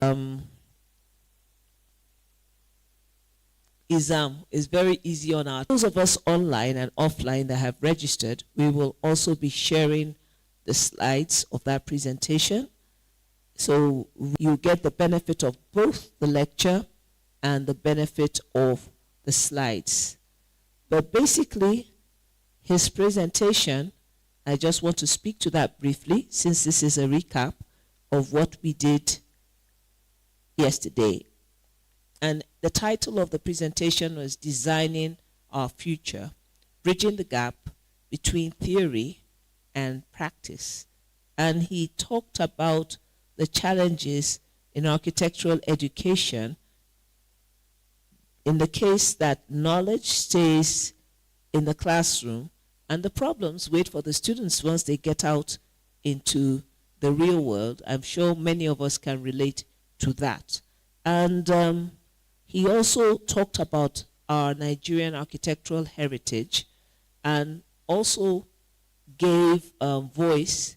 um, is very easy on our. Those of us online and offline that have registered, we will also be sharing the slides of that presentation. So you get the benefit of both the lecture and the benefit of the slides. But basically, his presentation, I just want to speak to that briefly, since this is a recap of what we did yesterday. And the title of the presentation was Designing Our Future, Bridging the Gap Between Theory and Practice. And he talked about the challenges in architectural education in the case that knowledge stays in the classroom and the problems wait for the students once they get out into the real world. I'm sure many of us can relate to that. And he also talked about our Nigerian architectural heritage and also gave voice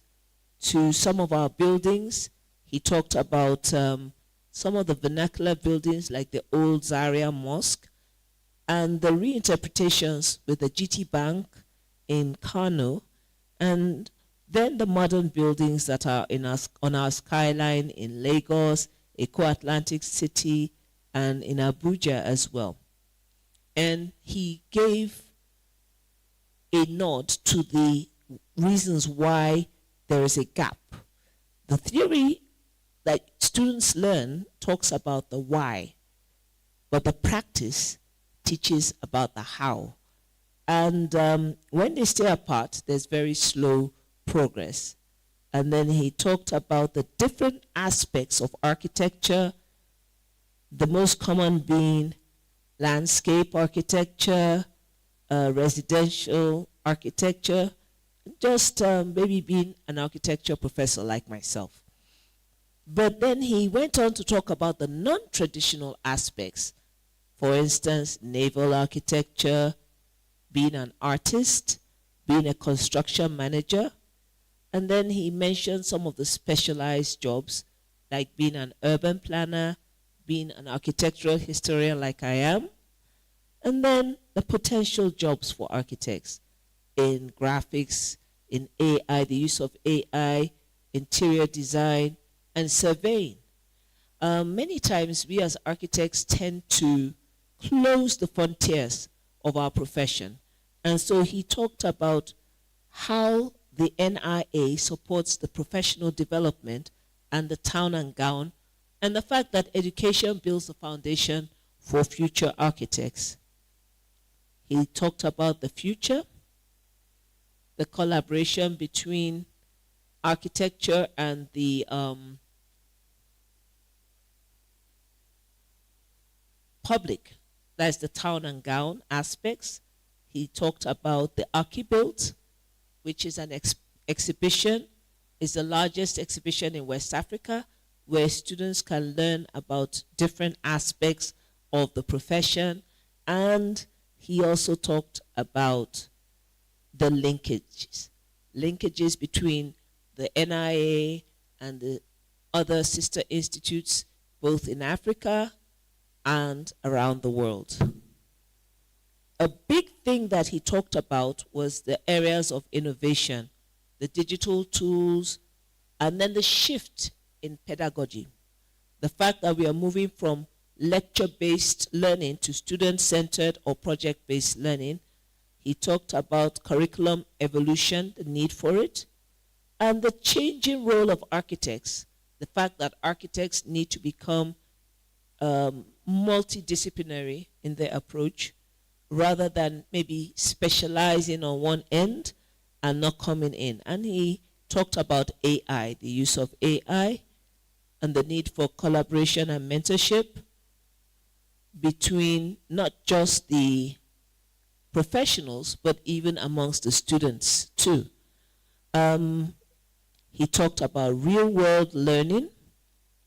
to some of our buildings. He talked about some of the vernacular buildings like the old Zaria Mosque and the reinterpretations with the GT Bank in Kano, and then the modern buildings that are on our skyline in Lagos, Eko Atlantic City, and in Abuja as well. And he gave a nod to the reasons why there is a gap. The theory that students learn talks about the why, but the practice teaches about the how. And when they stay apart, there's very slow progress. And then he talked about the different aspects of architecture, the most common being landscape architecture, residential architecture, just maybe being an architecture professor like myself. But then he went on to talk about the non-traditional aspects. For instance, naval architecture, being an artist, being a construction manager. And then he mentioned some of the specialized jobs, like being an urban planner, being an architectural historian like I am, and then the potential jobs for architects in graphics, in AI, the use of AI, interior design, and surveying. Many times we as architects tend to close the frontiers of our profession. And so he talked about how the NIA supports the professional development and the town and gown, and the fact that education builds the foundation for future architects. He talked about the future, the collaboration between architecture and the public, that's the town and gown aspects. He talked about the Archibuild, which is an exhibition. It's the largest exhibition in West Africa, where students can learn about different aspects of the profession. And he also talked about the linkages between the NIA and the other sister institutes, both in Africa and around the world. A big thing that he talked about was the areas of innovation, the digital tools, and then the shift in pedagogy. The fact that we are moving from lecture-based learning to student-centered or project-based learning. He talked about curriculum evolution, the need for it, and the changing role of architects, the fact that architects need to become multidisciplinary in their approach, rather than maybe specializing on one end and not coming in. And he talked about AI, the use of AI, and the need for collaboration and mentorship between not just the professionals, but even amongst the students too. He talked about real-world learning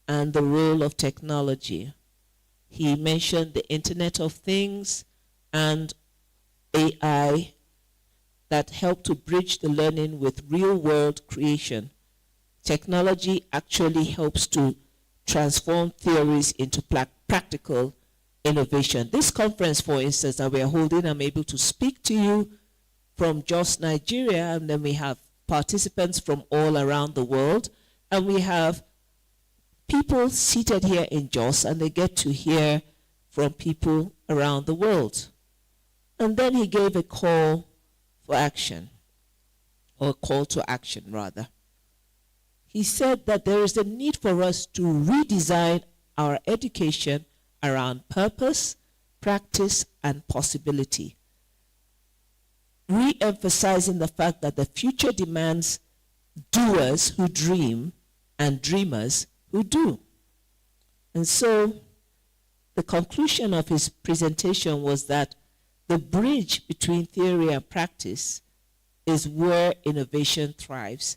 and the role of technology. He mentioned the Internet of Things and AI that help to bridge the learning with real-world creation. Technology actually helps to transform theories into practical innovation. This conference, for instance, that we are holding, I'm able to speak to you from Jos, Nigeria, and then we have participants from all around the world, and we have people seated here in Jos, and they get to hear from people around the world. And then he gave a call for action, or a call to action rather. He said that there is a need for us to redesign our education around purpose, practice, and possibility, re-emphasizing the fact that the future demands doers who dream and dreamers who do. And so the conclusion of his presentation was that the bridge between theory and practice is where innovation thrives,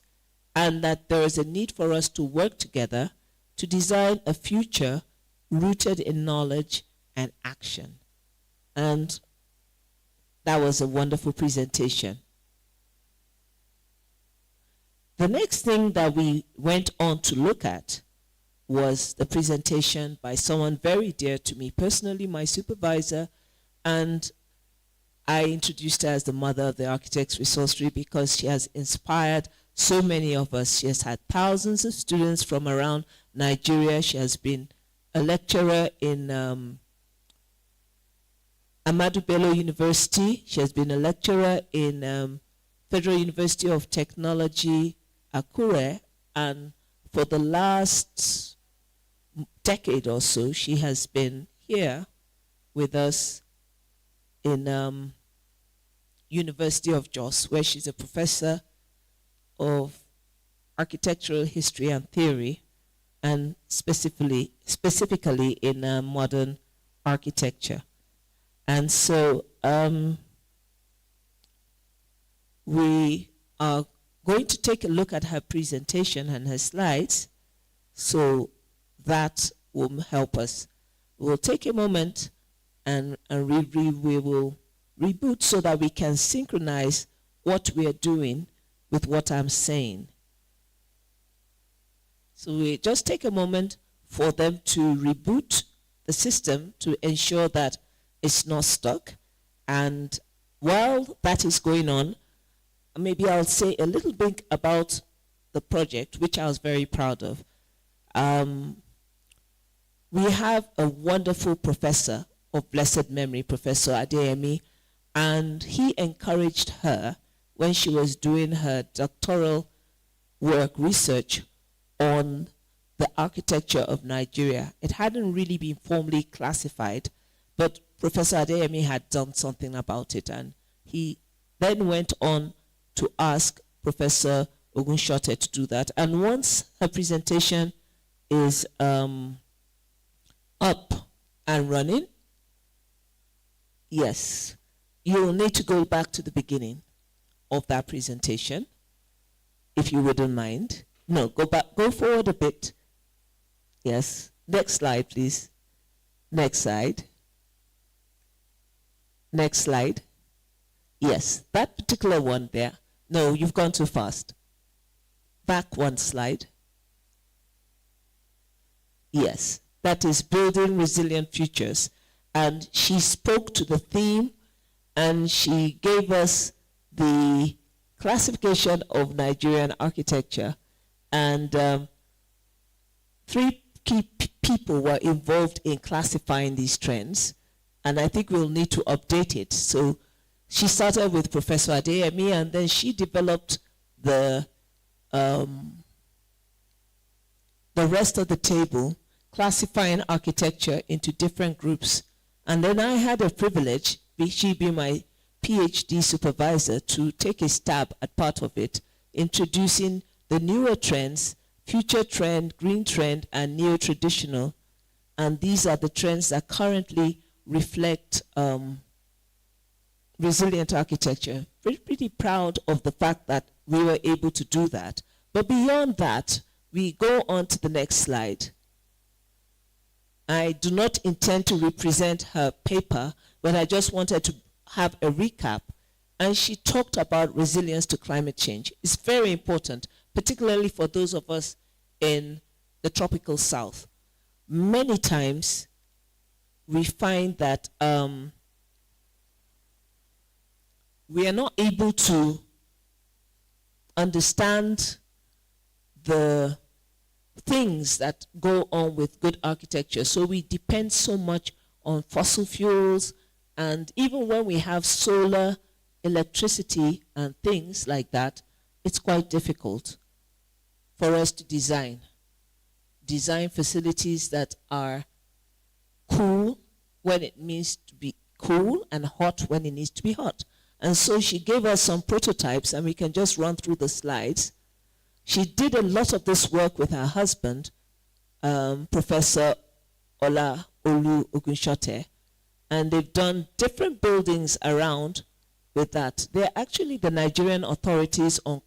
and that there is a need for us to work together to design a future rooted in knowledge and action. And that was a wonderful presentation. The next thing that we went on to look at was the presentation by someone very dear to me personally, my supervisor, and I introduced her as the mother of the Architects Resourcery because she has inspired so many of us. She has had thousands of students from around Nigeria. She has been a lecturer in Ahmadu Bello University. She has been a lecturer in Federal University of Technology, Akure, and for the last decade or so, she has been here with us in University of Jos, where she's a professor of architectural history and theory, and specifically in modern architecture. And so we are going to take a look at her presentation and her slides, so that will help us. We'll take a moment and we will reboot so that we can synchronize what we are doing with what I'm saying. So we just take a moment for them to reboot the system to ensure that it's not stuck. And while that is going on, maybe I'll say a little bit about the project, which I was very proud of. We have a wonderful professor of blessed memory, Professor Adeyemi, and he encouraged her when she was doing her doctoral work research on the architecture of Nigeria. It hadn't really been formally classified, but Professor Adeyemi had done something about it, and he then went on to ask Professor Ogunshote to do that. And once her presentation is up and running, yes, you'll need to go back to the beginning of that presentation, if you wouldn't mind. No, go forward a bit. Yes, next slide, please. Next slide. Next slide. Yes, that particular one there. No, you've gone too fast. Back one slide. Yes, that is building resilient futures. And she spoke to the theme, and she gave us the classification of Nigerian architecture. And 3 key people were involved in classifying these trends. And I think we'll need to update it. So she started with Professor Adeyemi, and then she developed the rest of the table, classifying architecture into different groups. And then I had a privilege, she being my PhD supervisor, to take a stab at part of it, introducing the newer trends, future trend, green trend, and neo-traditional. And these are the trends that currently reflect resilient architecture. Pretty proud of the fact that we were able to do that. But beyond that, we go on to the next slide. I do not intend to represent her paper, but I just wanted to have a recap. And she talked about resilience to climate change. It's very important, particularly for those of us in the tropical south, many times we find that we are not able to understand the things that go on with good architecture. So we depend so much on fossil fuels, and even when we have solar electricity and things like that, it's quite difficult for us to design facilities that are cool when it needs to be cool and hot when it needs to be hot. And so she gave us some prototypes, and we can just run through the slides. She did a lot of this work with her husband, Professor Ola Olu Ogunshote, and they've done different buildings around with that. They're actually the Nigerian authorities on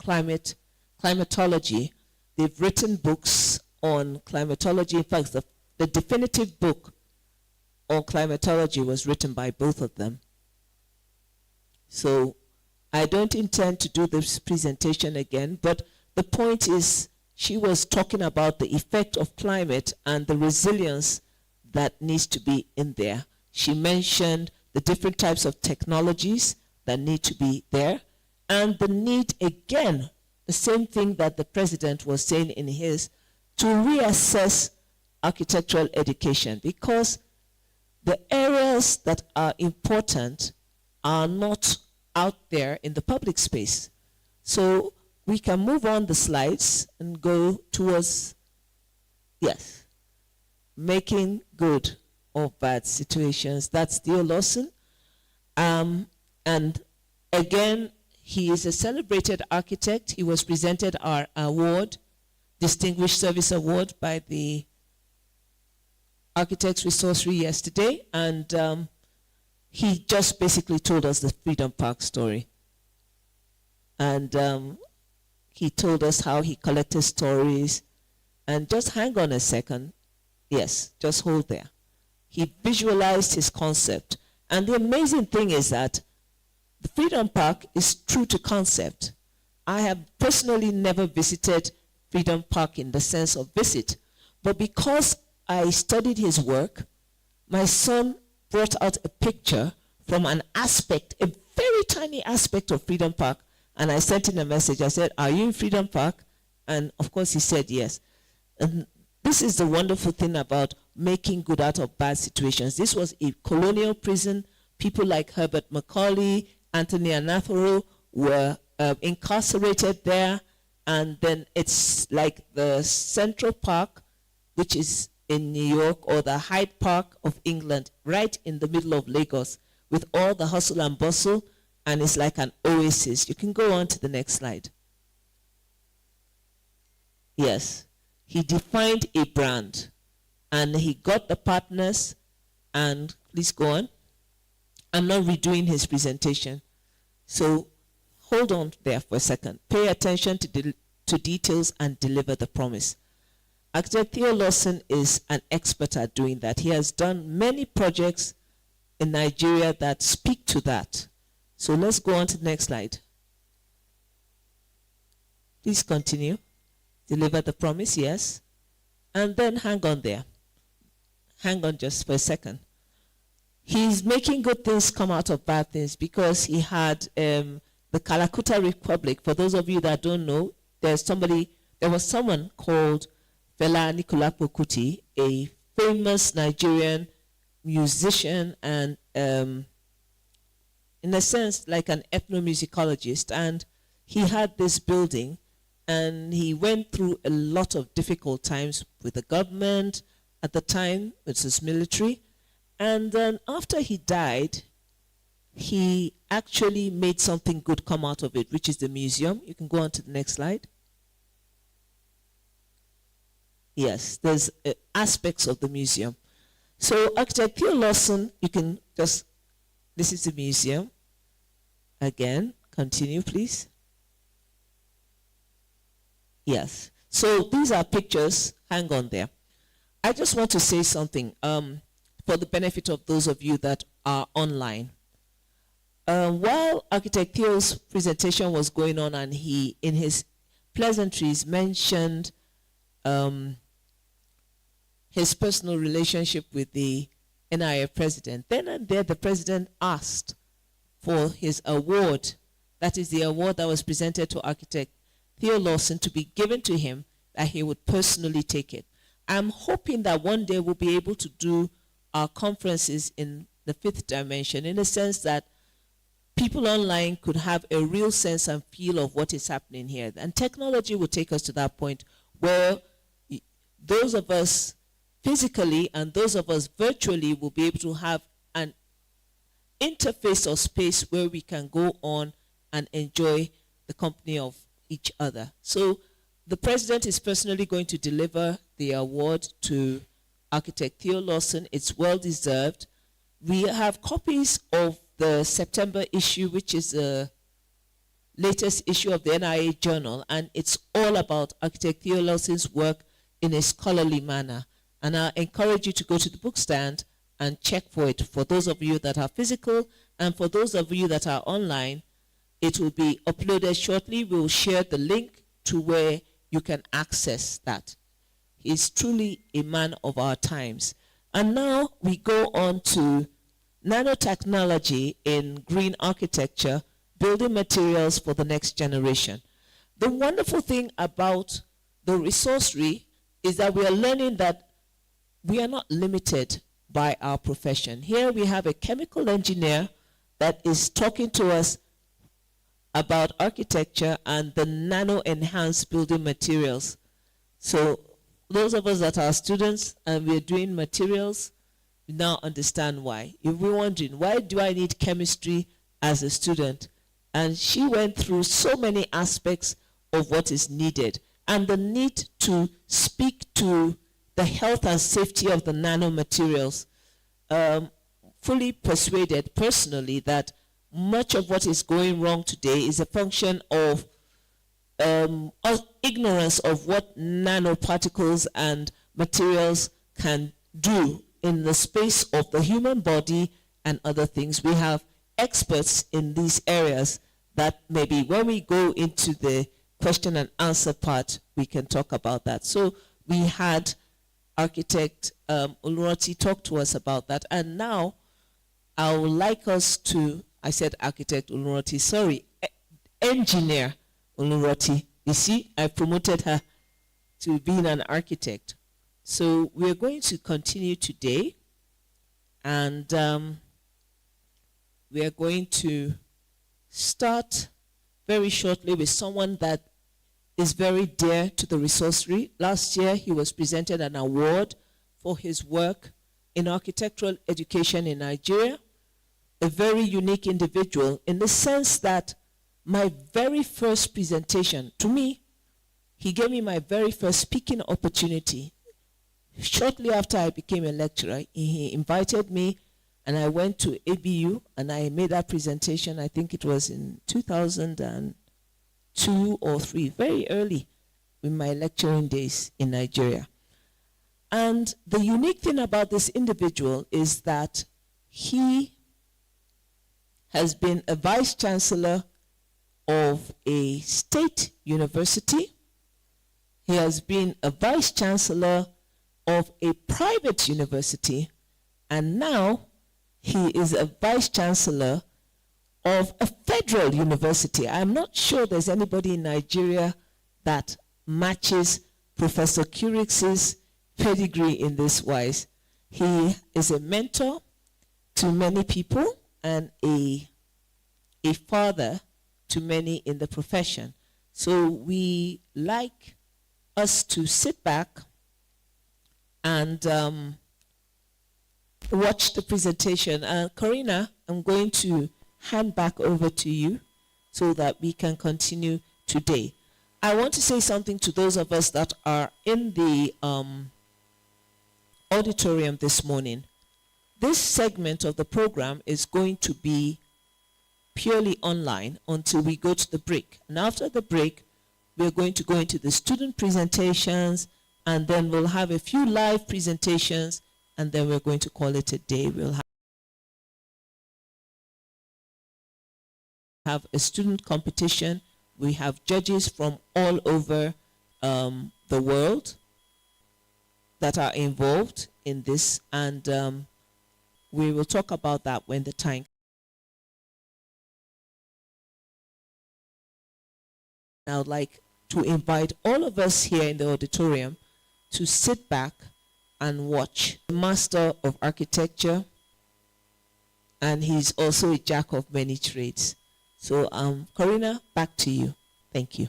climatology. They've written books on climatology. In fact, the definitive book on climatology was written by both of them. So I don't intend to do this presentation again, but the point is she was talking about the effect of climate and the resilience that needs to be in there. She mentioned the different types of technologies that need to be there, and the need, again, the same thing that the president was saying in his, to reassess architectural education, because the areas that are important are not out there in the public space. So we can move on the slides and go towards, yes, making good of bad situations. That's Theo Lawson. And again, he is a celebrated architect. He was presented our award, Distinguished Service Award, by the Architects Resourcery yesterday. And he just basically told us the Freedom Park story. And he told us how he collected stories. And just hang on a second. Yes, just hold there. He visualized his concept. And the amazing thing is that the Freedom Park is true to concept. I have personally never visited Freedom Park in the sense of visit. But because I studied his work, my son brought out a picture from an aspect, a very tiny aspect of Freedom Park, and I sent him a message. I said, "Are you in Freedom Park?" And of course he said yes. And this is the wonderful thing about making good out of bad situations. This was a colonial prison. People like Herbert Macaulay, Anthony Anathoro were incarcerated there. And then it's like the Central Park, which is in New York, or the Hyde Park of England, right in the middle of Lagos, with all the hustle and bustle, and it's like an oasis. You can go on to the next slide. Yes, he defined a brand, and he got the partners, and please go on. I'm not redoing his presentation, so hold on there for a second. Pay attention to details and deliver the promise. Architect Theo Lawson is an expert at doing that. He has done many projects in Nigeria that speak to that. So let's go on to the next slide. Please continue. Deliver the promise, yes. And then hang on there. Hang on just for a second. He's making good things come out of bad things, because he had the Calcutta Republic. For those of you that don't know, there was someone called Fela Anikulapo Kuti, a famous Nigerian musician and in a sense like an ethnomusicologist, and he had this building, and he went through a lot of difficult times with the government at the time, which was military. And then after he died, he actually made something good come out of it, which is the museum. You can go on to the next slide. Yes, there's aspects of the museum. So Architect Theo Lawson, you can just, this is the museum. Again, continue please. Yes, so these are pictures, hang on there. I just want to say something for the benefit of those of you that are online. While Architect Theo's presentation was going on, and he, in his pleasantries, mentioned his personal relationship with the NIA president. Then and there, the president asked for his award, that is the award that was presented to architect Theo Lawson, to be given to him, that he would personally take it. I'm hoping that one day we'll be able to do our conferences in the fifth dimension, in the sense that people online could have a real sense and feel of what is happening here. And technology will take us to that point where those of us physically and those of us virtually will be able to have an interface or space where we can go on and enjoy the company of each other. So the president is personally going to deliver the award to architect Theo Lawson. It's well deserved. We have copies of the September issue, which is the latest issue of the NIA Journal, and it's all about architect Theo Lawson's work in a scholarly manner. And I encourage you to go to the bookstand and check for it. For those of you that are physical, and for those of you that are online, it will be uploaded shortly. We will share the link to where you can access that. He's truly a man of our times. And now we go on to nanotechnology in green architecture, building materials for the next generation. The wonderful thing about the resourcery is that we are learning that we are not limited by our profession. Here we have a chemical engineer that is talking to us about architecture and the nano-enhanced building materials. So those of us that are students and we're doing materials, we now understand why. If we're wondering, why do I need chemistry as a student? And she went through so many aspects of what is needed and the need to speak to the health and safety of the nanomaterials. Fully persuaded personally that much of what is going wrong today is a function of ignorance of what nanoparticles and materials can do in the space of the human body and other things. We have experts in these areas that maybe when we go into the question and answer part, we can talk about that. So we had architect Uluroti talk to us about that. And now I would like us to, I said architect Uluroti, sorry, engineer Uluroti. You see, I promoted her to being an architect. So we're going to continue today, and we are going to start very shortly with someone that is very dear to the resourcery. Last year, he was presented an award for his work in architectural education in Nigeria, a very unique individual in the sense that my very first presentation, to me, he gave me my very first speaking opportunity. Shortly after I became a lecturer, he invited me and I went to ABU and I made that presentation. I think it was in 2002 or 3, very early in my lecturing days in Nigeria. And the unique thing about this individual is that he has been a vice chancellor of a state university. He has been a vice chancellor of a private university, and now he is a vice chancellor of a federal university. I'm not sure there's anybody in Nigeria that matches Professor Curix's pedigree in this wise. He is a mentor to many people and a father to many in the profession. So we like us to sit back and watch the presentation. Karina, I'm going to hand back over to you so that we can continue today. I want to say something to those of us that are in the auditorium this morning. This segment of the program is going to be purely online until we go to the break. And after the break, we're going to go into the student presentations, and then we'll have a few live presentations, and then we're going to call it a day. We'll have a student competition. We have judges from all over the world. that are involved in this, and we will talk about that when the time. I would like to invite all of us here in the auditorium to sit back and watch. Master of Architecture, and he's also a jack of many trades. So, Corina, back to you. Thank you.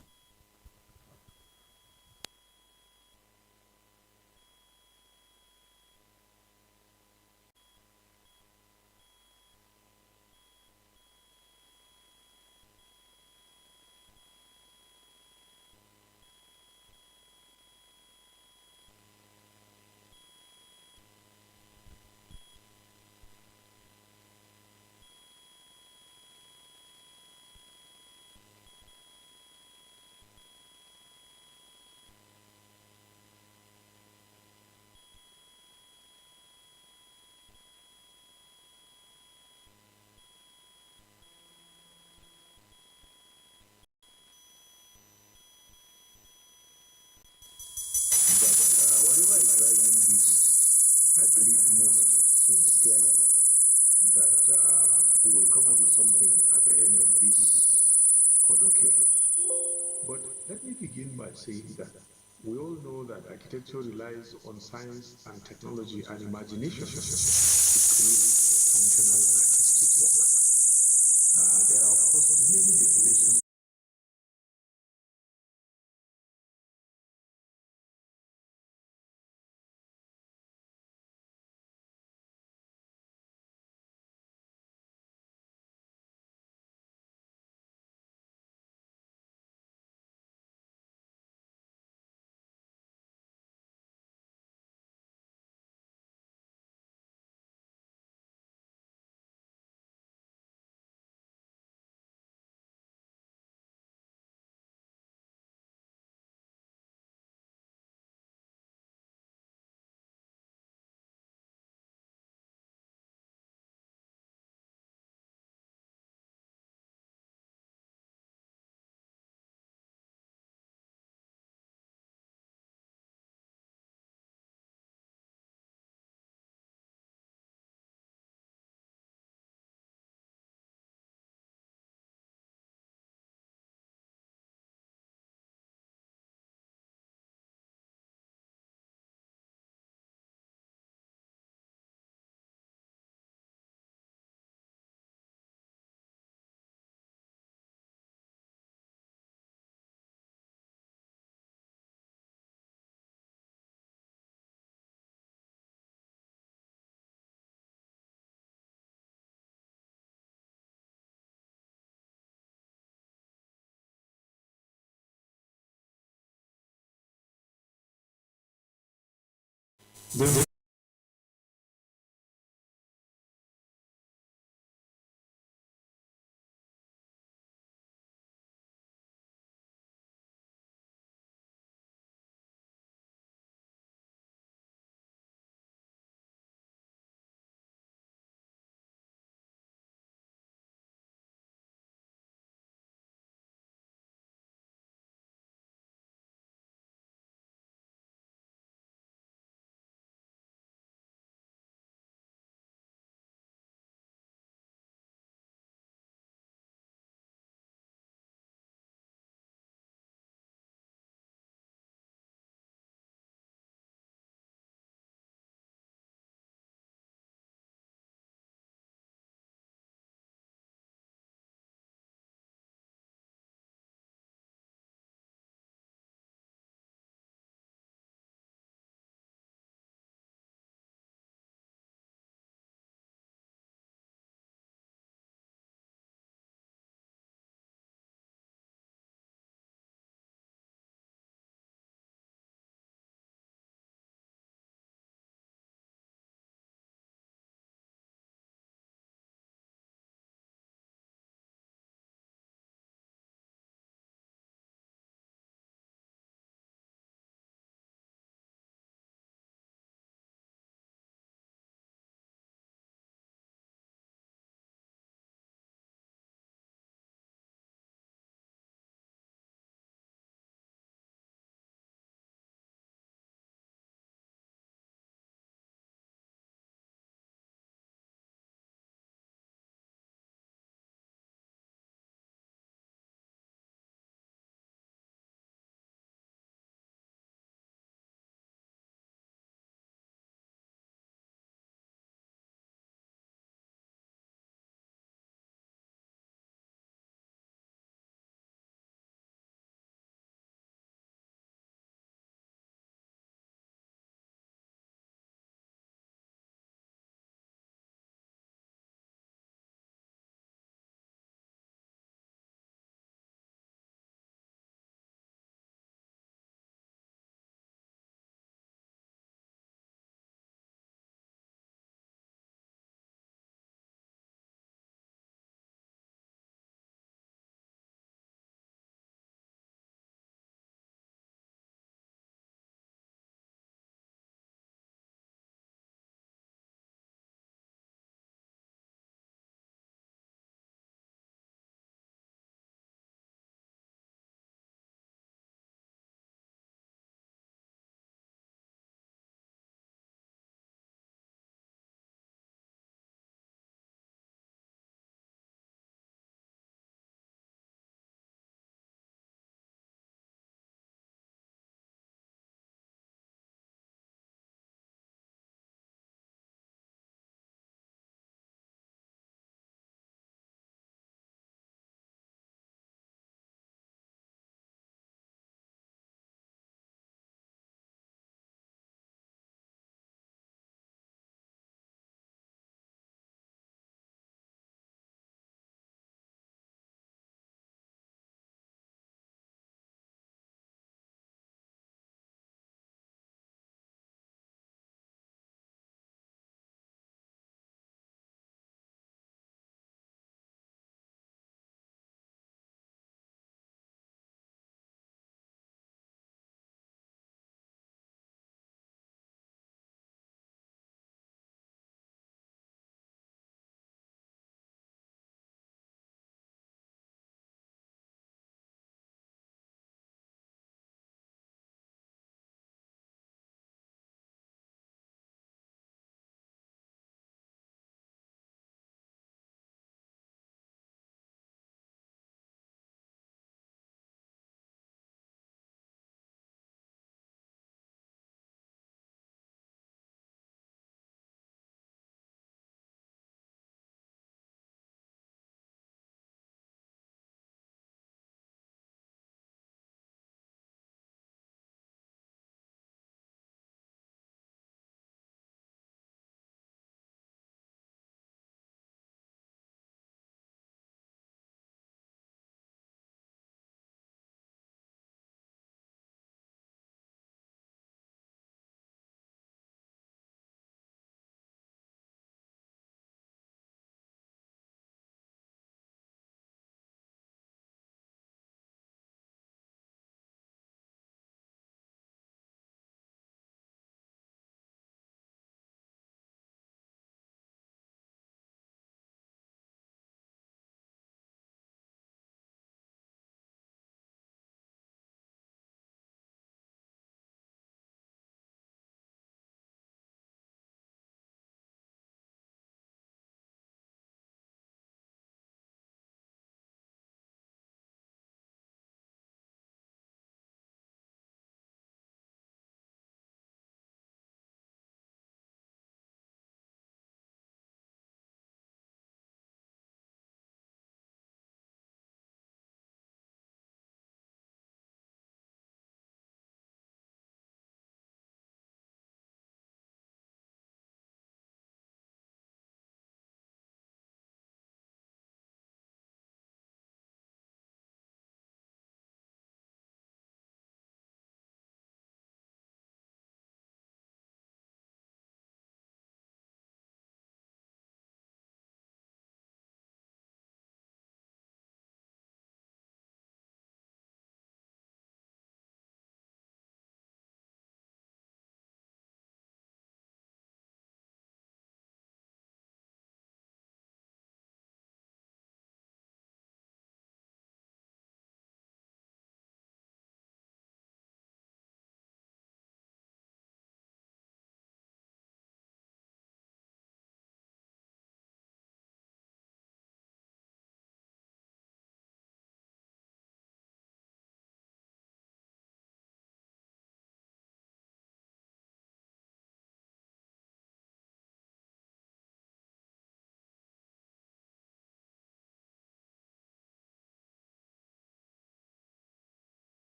Whatever is driving this, I believe most sincerely that we will come up with something at the end of this colloquium. But let me begin by saying that we all know that architecture relies on science and technology and imagination to create a functional artistic work. There are, of course, many definitions.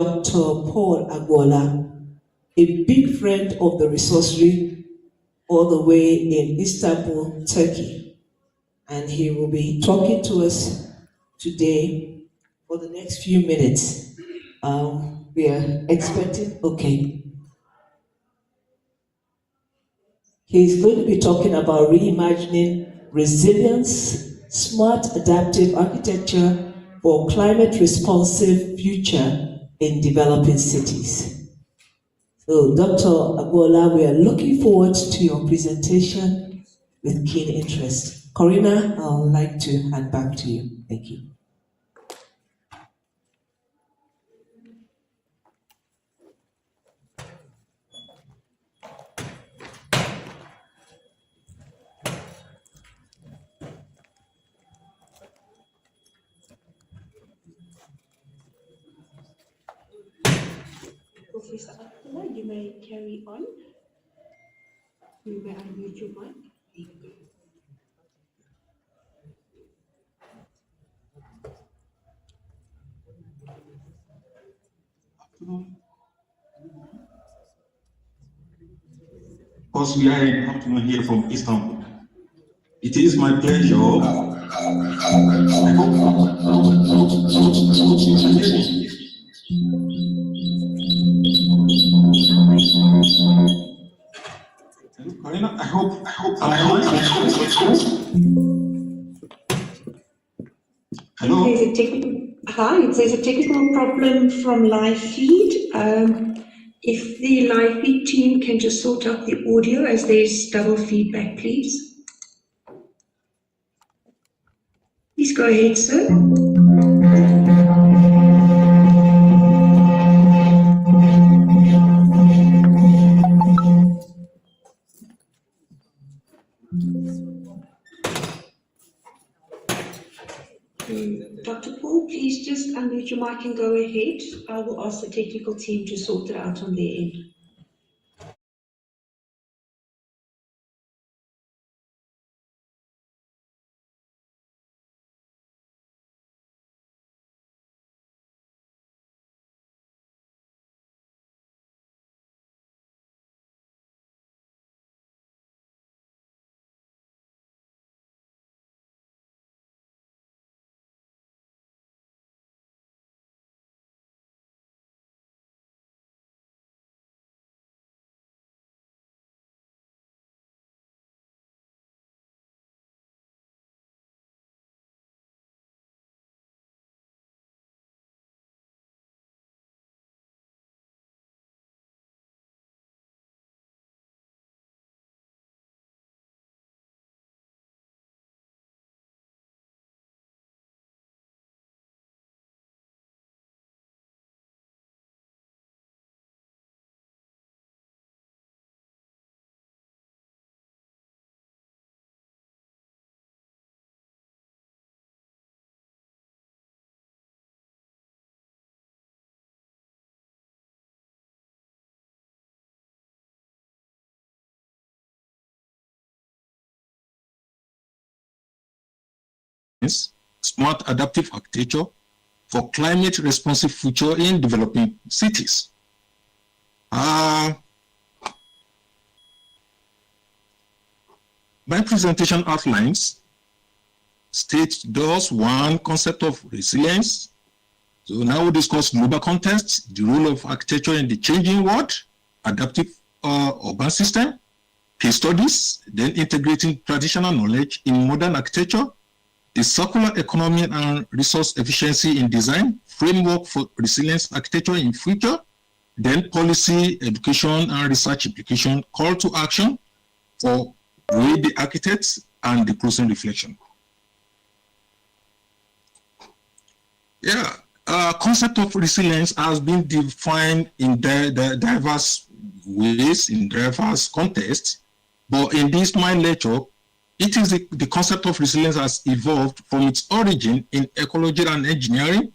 Dr. Paul Agbola, a big friend of the resourcery all the way in Istanbul, Turkey. And he will be talking to us today for the next few minutes. We are expecting, okay. He's going to be talking about reimagining resilience, smart adaptive architecture for climate responsive future in developing cities. So Dr. Agbola, we are looking forward to your presentation with keen interest. Corina, I would like to hand back to you. Thank you. Professor Abdullah, you may carry on. You may unmute your mic. Because we are in afternoon here from Istanbul. It is my pleasure. Karina, I hope. Hello. There's a technical problem from live feed. If the live feed team can just sort out the audio as there's double feedback, please. Please go ahead, sir. Dr. Paul, please just unmute your mic and go ahead. I will ask the technical team to sort it out on their end. Smart adaptive architecture for climate responsive future in developing cities. My presentation outlines states those one concept of resilience. So now we discuss global context, the role of architecture in the changing world, adaptive urban system, case studies, then integrating traditional knowledge in modern architecture, the circular economy and resource efficiency in design, framework for resilience architecture in future, then policy, education, and research implication, call to action for we the architects, and the closing reflection. Concept of resilience has been defined in the diverse ways, in diverse contexts, but in this my lecture, it is the concept of resilience has evolved from its origin in ecology and engineering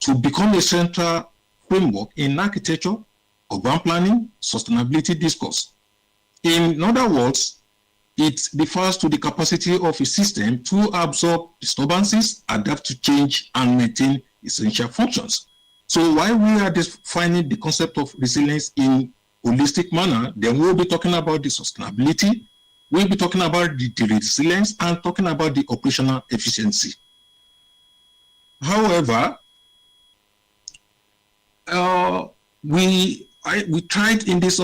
to become a central framework in architecture, urban planning, sustainability discourse. In other words, it refers to the capacity of a system to absorb disturbances, adapt to change, and maintain essential functions. So while we are defining the concept of resilience in holistic manner, then we'll be talking about the sustainability, we'll be talking about the resilience, and talking about the operational efficiency. However, we tried in this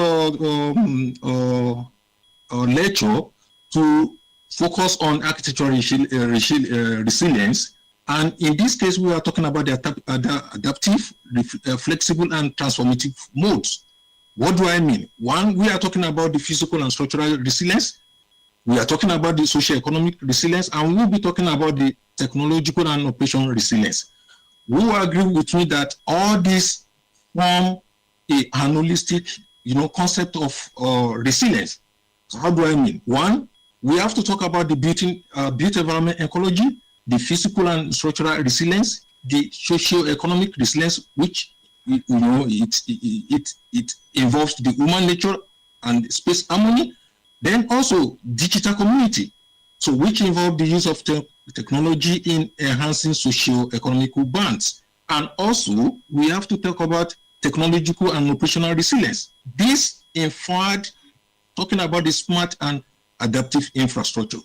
lecture to focus on architectural resilience, and in this case, we are talking about the adaptive, flexible, and transformative modes. What do I mean? One, we are talking about the physical and structural resilience. We are talking about the socio-economic resilience, and we'll be talking about the technological and operational resilience. We will agree with me that all these form an holistic, concept of resilience. So how do I mean? One, we have to talk about the built environment ecology, the physical and structural resilience, the socio-economic resilience, which it involves the human nature and space harmony. Then also digital community, so which involve the use of technology in enhancing socio-economical bonds. And also we have to talk about technological and operational resilience. This, in fact, talking about the smart and adaptive infrastructure.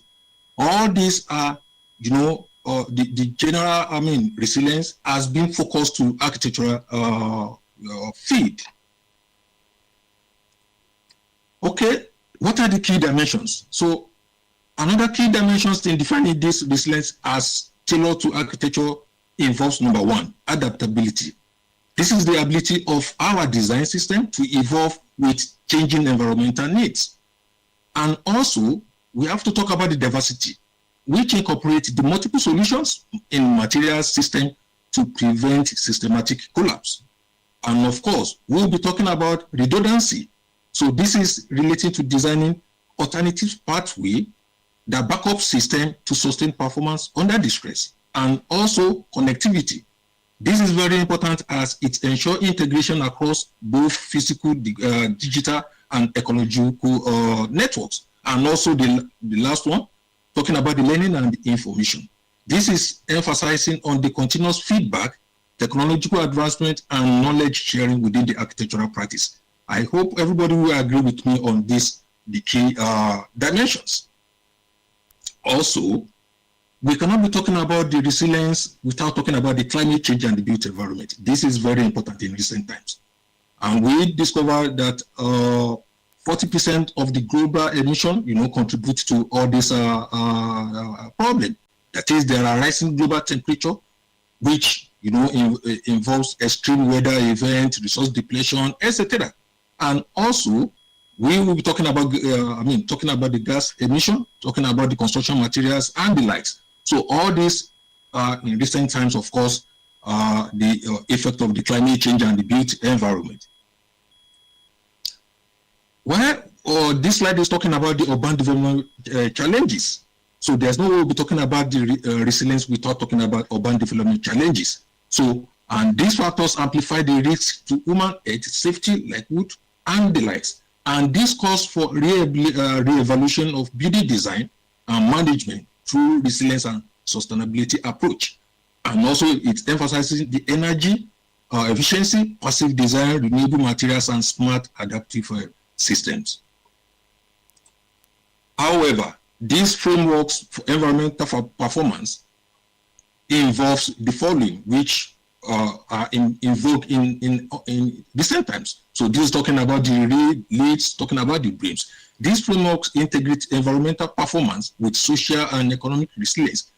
All these are, the general, resilience has been focused to architectural field. Okay, what are the key dimensions? So another key dimensions in defining this resilience as tailored to architecture involves number one, adaptability. This is the ability of our design system to evolve with changing environmental needs. And also, we have to talk about the diversity, which incorporates the multiple solutions in material system to prevent systematic collapse. And of course, we'll be talking about redundancy. So this is related to designing alternative pathway, the backup system to sustain performance under distress, and also connectivity. This is very important as it ensures integration across both physical, digital, and ecological networks. And also the last one, talking about the learning and the information. This is emphasizing on the continuous feedback, technological advancement, and knowledge sharing within the architectural practice. I hope everybody will agree with me on this, the key dimensions. Also, we cannot be talking about the resilience without talking about the climate change and the built environment. This is very important in recent times. And we discovered that 40% of the global emission, contributes to all this problem. That is, there are rising global temperature, which, involves extreme weather events, resource depletion, etc. And also, we will be talking about, talking about the gas emission, talking about the construction materials and the likes. So all this, in recent times, of course, the effect of the climate change and the built environment. Well, this slide is talking about the urban development challenges. So there's no way we'll be talking about the resilience without talking about urban development challenges. So, and these factors amplify the risks to human health, safety, livelihood, and the likes. And this calls for re-evaluation of building design and management through resilience and sustainability approach. And also it emphasizes the energy efficiency, passive design, renewable materials, and smart adaptive systems. However, these frameworks for environmental performance involves the following, which are in vogue in recent times. So this is talking about the leads, talking about the BREEAMs. These frameworks integrate environmental performance with social and economic resilience.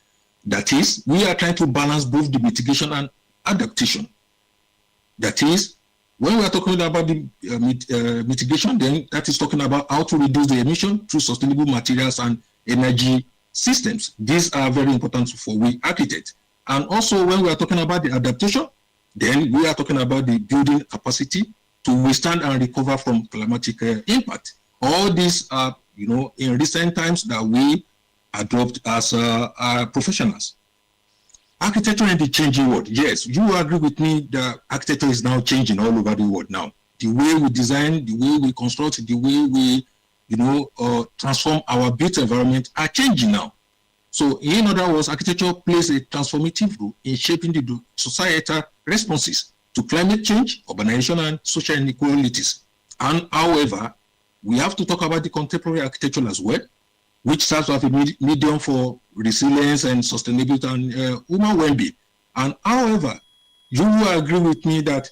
That is, we are trying to balance both the mitigation and adaptation. That is, when we are talking about the mitigation, then that is talking about how to reduce the emission through sustainable materials and energy systems. These are very important for we architects. And also, when we are talking about the adaptation, then we are talking about the building capacity to withstand and recover from climatic impact. All these are, in recent times that we adopt as professionals. Architecture in the changing world. Yes, you will agree with me that architecture is now changing all over the world now. The way we design, the way we construct, the way we, transform our built environment are changing now. So in other words, architecture plays a transformative role in shaping the societal responses to climate change, urbanization, and social inequalities. And however, we have to talk about the contemporary architecture as well, which serves as a medium for resilience and sustainability and human well-being. And however, you will agree with me that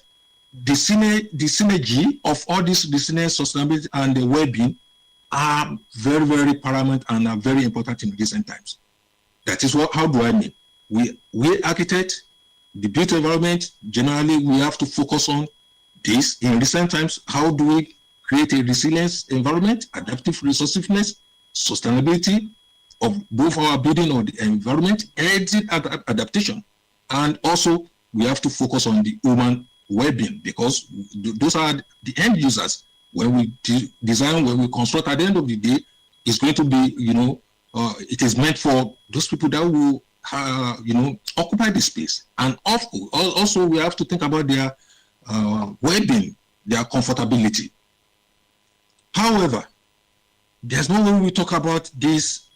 the synergy of all this resilience, sustainability, and the well-being are very, very paramount and are very important in recent times. That is what, how do I mean? We architects, the built environment, generally we have to focus on this. In recent times, how do we create a resilience environment, adaptive resourcefulness, sustainability of both our building or the environment, exit adaptation. And also we have to focus on the human well-being, because those are the end users. When we design, when we construct, at the end of the day, it's going to be, it is meant for those people that will, occupy the space. And also we have to think about their well-being, their comfortability. However, there's no way we talk about this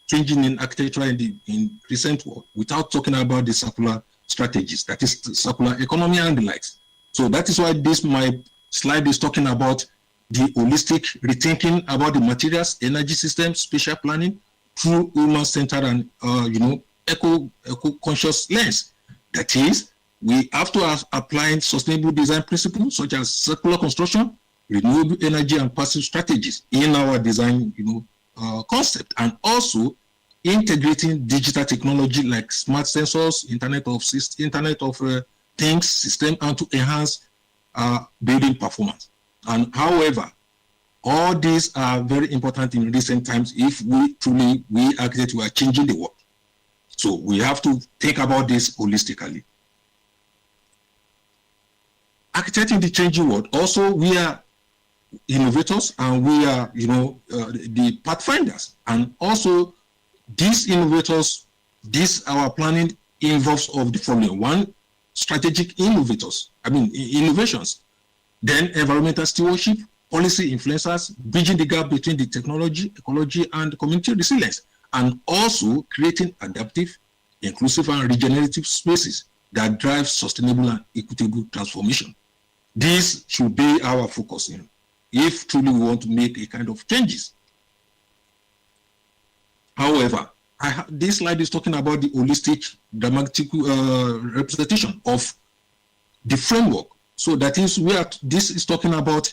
changing in architecture in recent world without talking about the circular strategies, that is circular economy and the likes. So that is why my slide is talking about the holistic rethinking about the materials, energy systems, spatial planning through human-centered and eco-conscious lens. That is, we have to apply sustainable design principles such as circular construction, renewable energy, and passive strategies in our design, concept, and also integrating digital technology like smart sensors, Internet of Things system, and to enhance building performance. And however, all these are very important in recent times if we architects, we are changing the world. So we have to think about this holistically. Architecting the changing world, also we are innovators and we are, the pathfinders. And also these innovators, our planning involves of the following: one, strategic innovations, then environmental stewardship, policy influencers, bridging the gap between the technology, ecology, and community resilience, and also creating adaptive, inclusive, and regenerative spaces that drive sustainable and equitable transformation. This should be our focus if truly we want to make a kind of changes. However, this slide is talking about the holistic, dramatic representation of the framework. So that is where this is talking about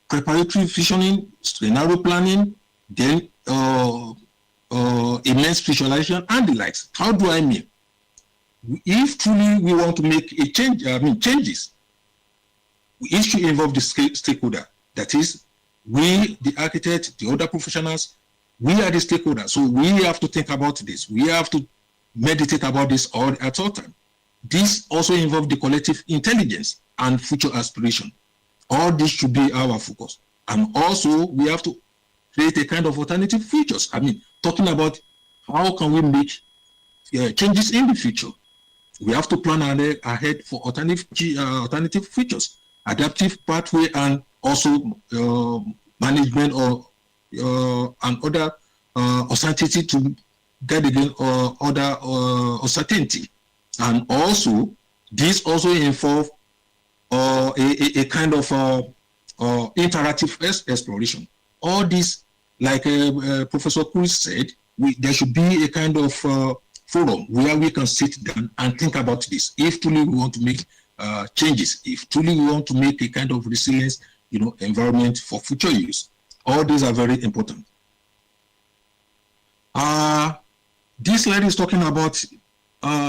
preparatory visioning, scenario planning, then immense visualization, and the likes. How do I mean? If truly we want to make a changes, it should involve the stakeholder. That is, we, the architect, the other professionals, we are the stakeholders. So we have to think about this. We have to meditate about this at all time. This also involves the collective intelligence and future aspiration. All this should be our focus. And also we have to create a kind of alternative futures. Talking about how can we make changes in the future. We have to plan ahead for alternative futures, adaptive pathway, and also management and other uncertainty to guard against other uncertainty. And also, this also involves a kind of interactive exploration. All this, like Professor Chris said, there should be a kind of forum where we can sit down and think about this. If truly we want to make changes, if truly we want to make a kind of resilience, environment for future use, all these are very important. This slide is talking about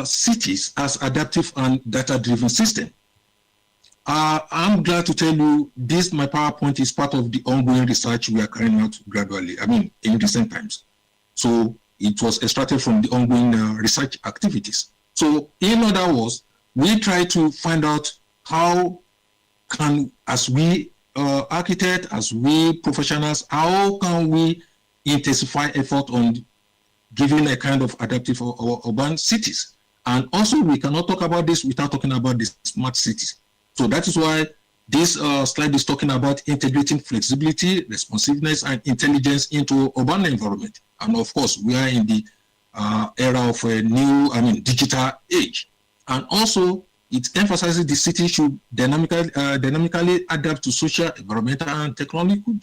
cities as adaptive and data-driven system. I'm glad to tell you this, my PowerPoint is part of the ongoing research we are carrying out gradually, in recent times. So it was extracted from the ongoing research activities. So in other words, we try to find out how can, as we architects, as we professionals, how can we intensify effort on giving a kind of adaptive or urban cities. And also we cannot talk about this without talking about the smart cities. So that is why this slide is talking about integrating flexibility, responsiveness, and intelligence into urban environment. And of course, we are in the era of a new, digital age. And also it emphasizes the city should dynamically adapt to social, environmental, and technological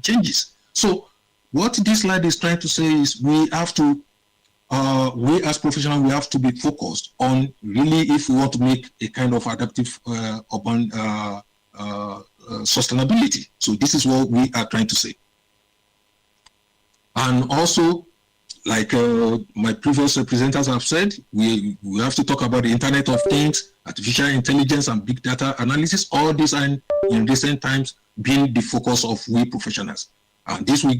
changes. So what this slide is trying to say is we have to, we as professionals, we have to be focused on really if we want to make a kind of adaptive urban sustainability. So this is what we are trying to say. And also, like my previous presenters have said, we have to talk about the Internet of Things, artificial intelligence, and big data analysis. All these are in recent times being the focus of we professionals. And this will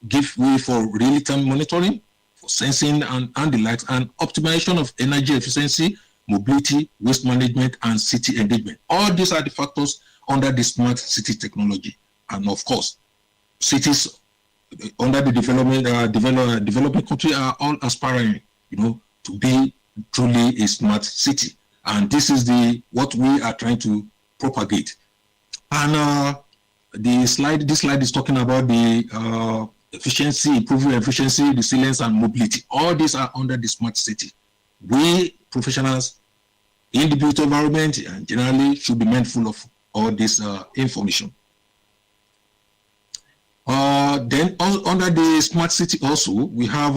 give way for real-time monitoring, for sensing and the likes, and optimization of energy efficiency, mobility, waste management, and city engagement. All these are the factors under the smart city technology. And of course, cities under the developing country are all aspiring, to be truly a smart city. And this is what we are trying to propagate. And this slide is talking about the efficiency, improving efficiency, resilience, and mobility. All these are under the smart city. We professionals in the built environment and generally should be mindful of all this information. Then under the smart city also, we have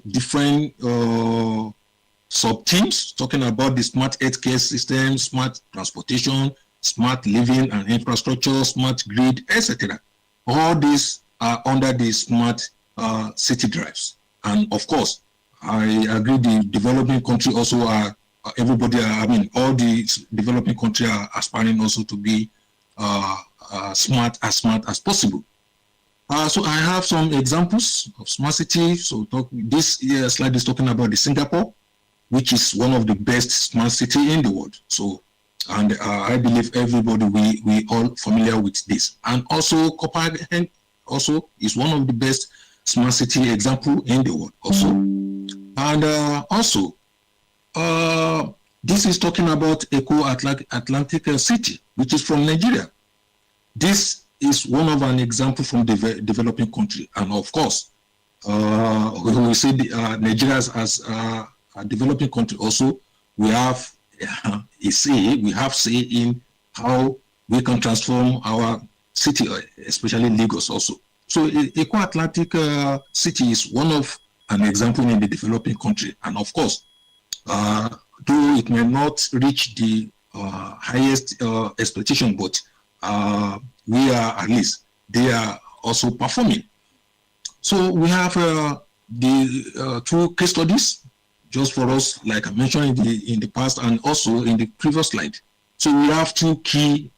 different sub-teams talking about the smart healthcare system, smart transportation, smart living and infrastructure, smart grid, etc. All these are under the smart city drives. And of course, I agree the developing country also are, all the developing countries are aspiring also to be smart as possible. So I have some examples of smart city. So this slide is talking about the Singapore, which is one of the best smart city in the world. So, and I believe everybody, we all familiar with this. And also Copenhagen also is one of the best smart city example in the world also. And also, this is talking about Eco-Atlantic City, which is from Nigeria. This is one of an example from the developing country. And of course, when we say Nigeria as a developing country also, we have say in how we can transform our city, especially Lagos also. So Eco-Atlantic City is one of an example in the developing country. And of course, though it may not reach the highest expectation, but we are, at least they are also performing. So we have the two case studies just for us, like I mentioned in the past and also in the previous slide. So we have two key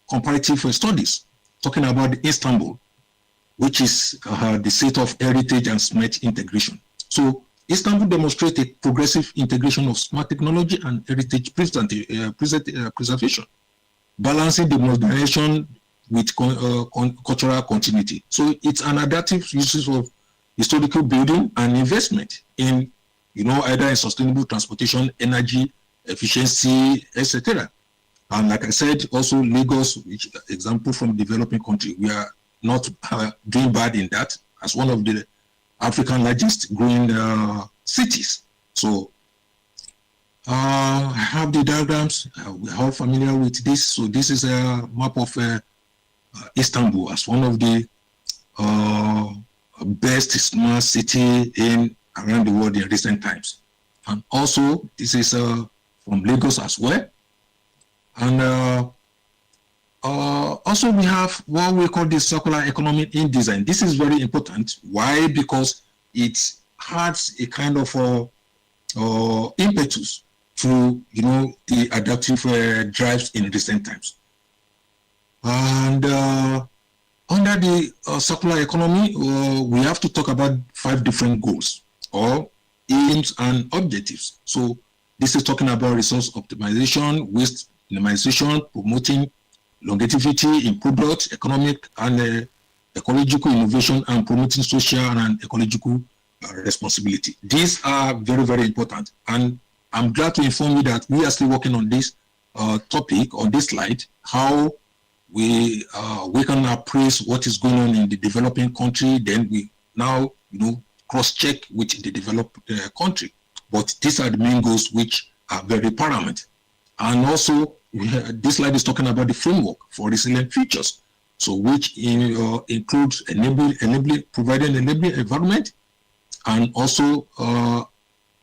comparative studies talking about Istanbul, which is the state of heritage and smart integration. So Istanbul demonstrates a progressive integration of smart technology and heritage preservation, balancing the modernization with cultural continuity. So it's an adaptive use of historical building and investment in, either in sustainable transportation, energy, efficiency, etc. And like I said, also Lagos, which example from developing country, we are not doing bad in that as one of the African largest growing cities. So I have the diagrams. We're all familiar with this. So this is a map of Istanbul as one of the best smart city around the world in recent times. And also, this is from Lagos as well. And also we have what we call the circular economy in design. This is very important. Why? Because it has a kind of impetus to the adaptive drives in recent times. And under the circular economy, we have to talk about 5 different goals or aims and objectives. So this is talking about resource optimization, waste minimization, promoting longevity in products, economic and ecological innovation, and promoting social and ecological responsibility. These are very, very important. And I'm glad to inform you that we are still working on this topic on this slide, how we can appraise what is going on in the developing country. Then we now, cross-check with the developed country. But these are the main goals which are very paramount. And also, this slide is talking about the framework for resilient futures. So which includes providing enabling environment, and also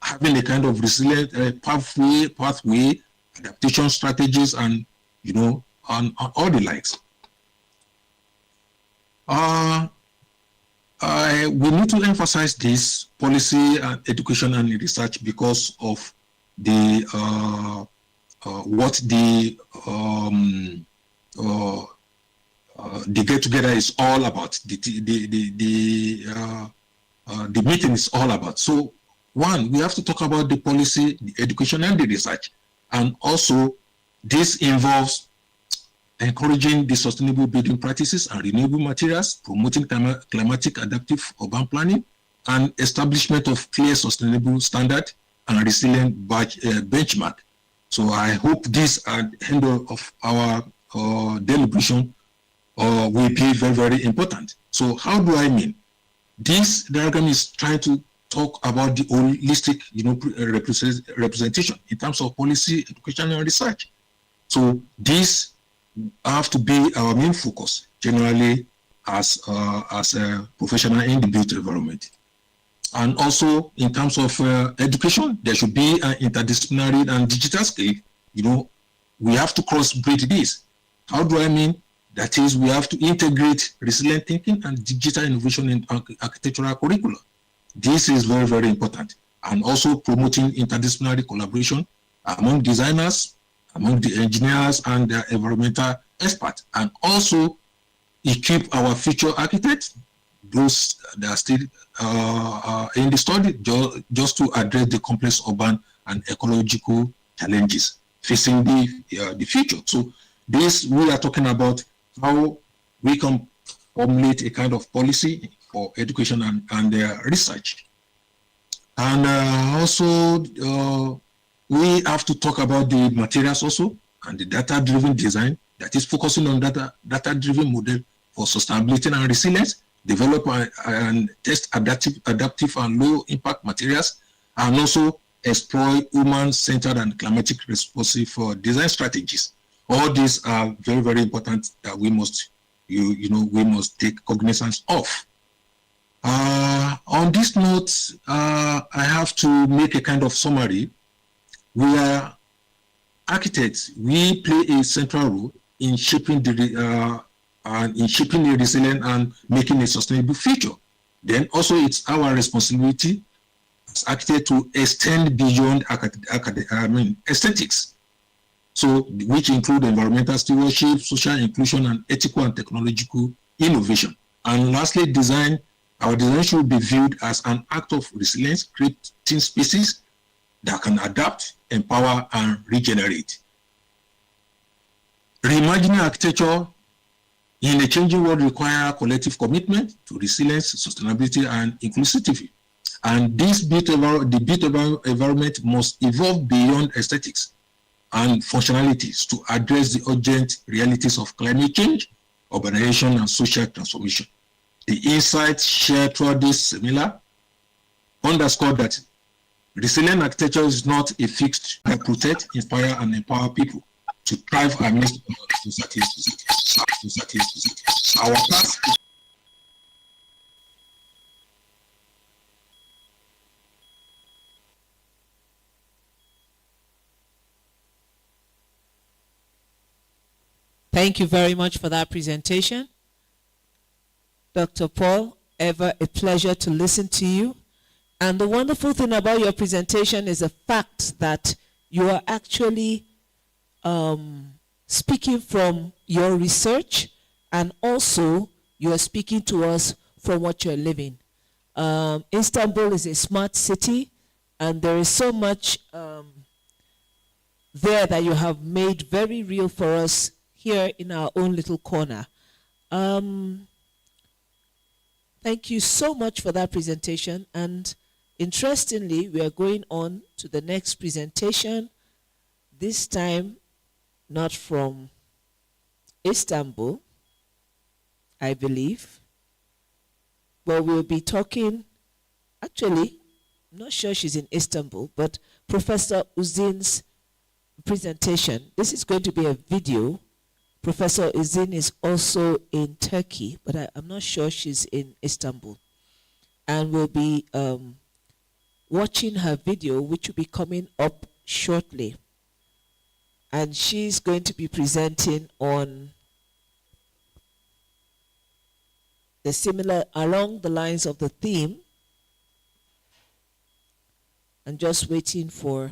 having a kind of resilient pathway, adaptation strategies, and on all the likes. We need to emphasize this policy and education and research because of the what the get together is all about. The meeting is all about. So, one, we have to talk about the policy, the education, and the research, and also this involves encouraging the sustainable building practices and renewable materials, promoting climatic adaptive urban planning, and establishment of clear sustainable standard and resilient benchmark. So I hope this at the end of our deliberation will be very, very important. So how do I mean? This diagram is trying to talk about the holistic, representation in terms of policy, education, and research. So this have to be our main focus generally as a professional in the built environment. And also in terms of education, there should be an interdisciplinary and digital skill. We have to cross-breed this. How do I mean? That is, we have to integrate resilient thinking and digital innovation in architectural curricula. This is very, very important. And also promoting interdisciplinary collaboration among designers, among the engineers and the environmental experts, and also equip our future architects, those that are still in the study, just to address the complex urban and ecological challenges facing the future. So this, we are talking about how we can formulate a kind of policy for education and research. And also, we have to talk about the materials also and the data-driven design that is focusing on data-driven model for sustainability and resilience, develop and test adaptive and low-impact materials, and also explore human-centered and climatic responsive design strategies. All these are very, very important that we must, we must take cognizance of. On this note, I have to make a kind of summary. We are architects. We play a central role in shaping the resilient and making a sustainable future. Then also it's our responsibility as architects to extend beyond aesthetics. So which include environmental stewardship, social inclusion, and ethical and technological innovation. And lastly, design. Our design should be viewed as an act of resilience, creating spaces that can adapt, empower, and regenerate. Reimagining architecture in a changing world requires collective commitment to resilience, sustainability, and inclusivity. And the built environment must evolve beyond aesthetics and functionalities to address the urgent realities of climate change, urbanization, and social transformation. The insights shared throughout this seminar underscore that resilient architecture is not a fixed, but protect, inspire, and empower people to thrive amidst our past. Thank you very much for that presentation. Dr. Paul, ever a pleasure to listen to you. And the wonderful thing about your presentation is the fact that you are actually speaking from your research, and also you are speaking to us from what you're living. Istanbul is a smart city, and there is so much there that you have made very real for us here in our own little corner. Thank you so much for that presentation. And interestingly, we are going on to the next presentation, this time not from Istanbul, I believe, but we'll be talking, actually, I'm not sure she's in Istanbul, but Professor Uzin's presentation. This is going to be a video. Professor Izin is also in Turkey, but I'm not sure she's in Istanbul. And we'll be watching her video, which will be coming up shortly. And she's going to be presenting on the similar, along the lines of the theme. I'm just waiting for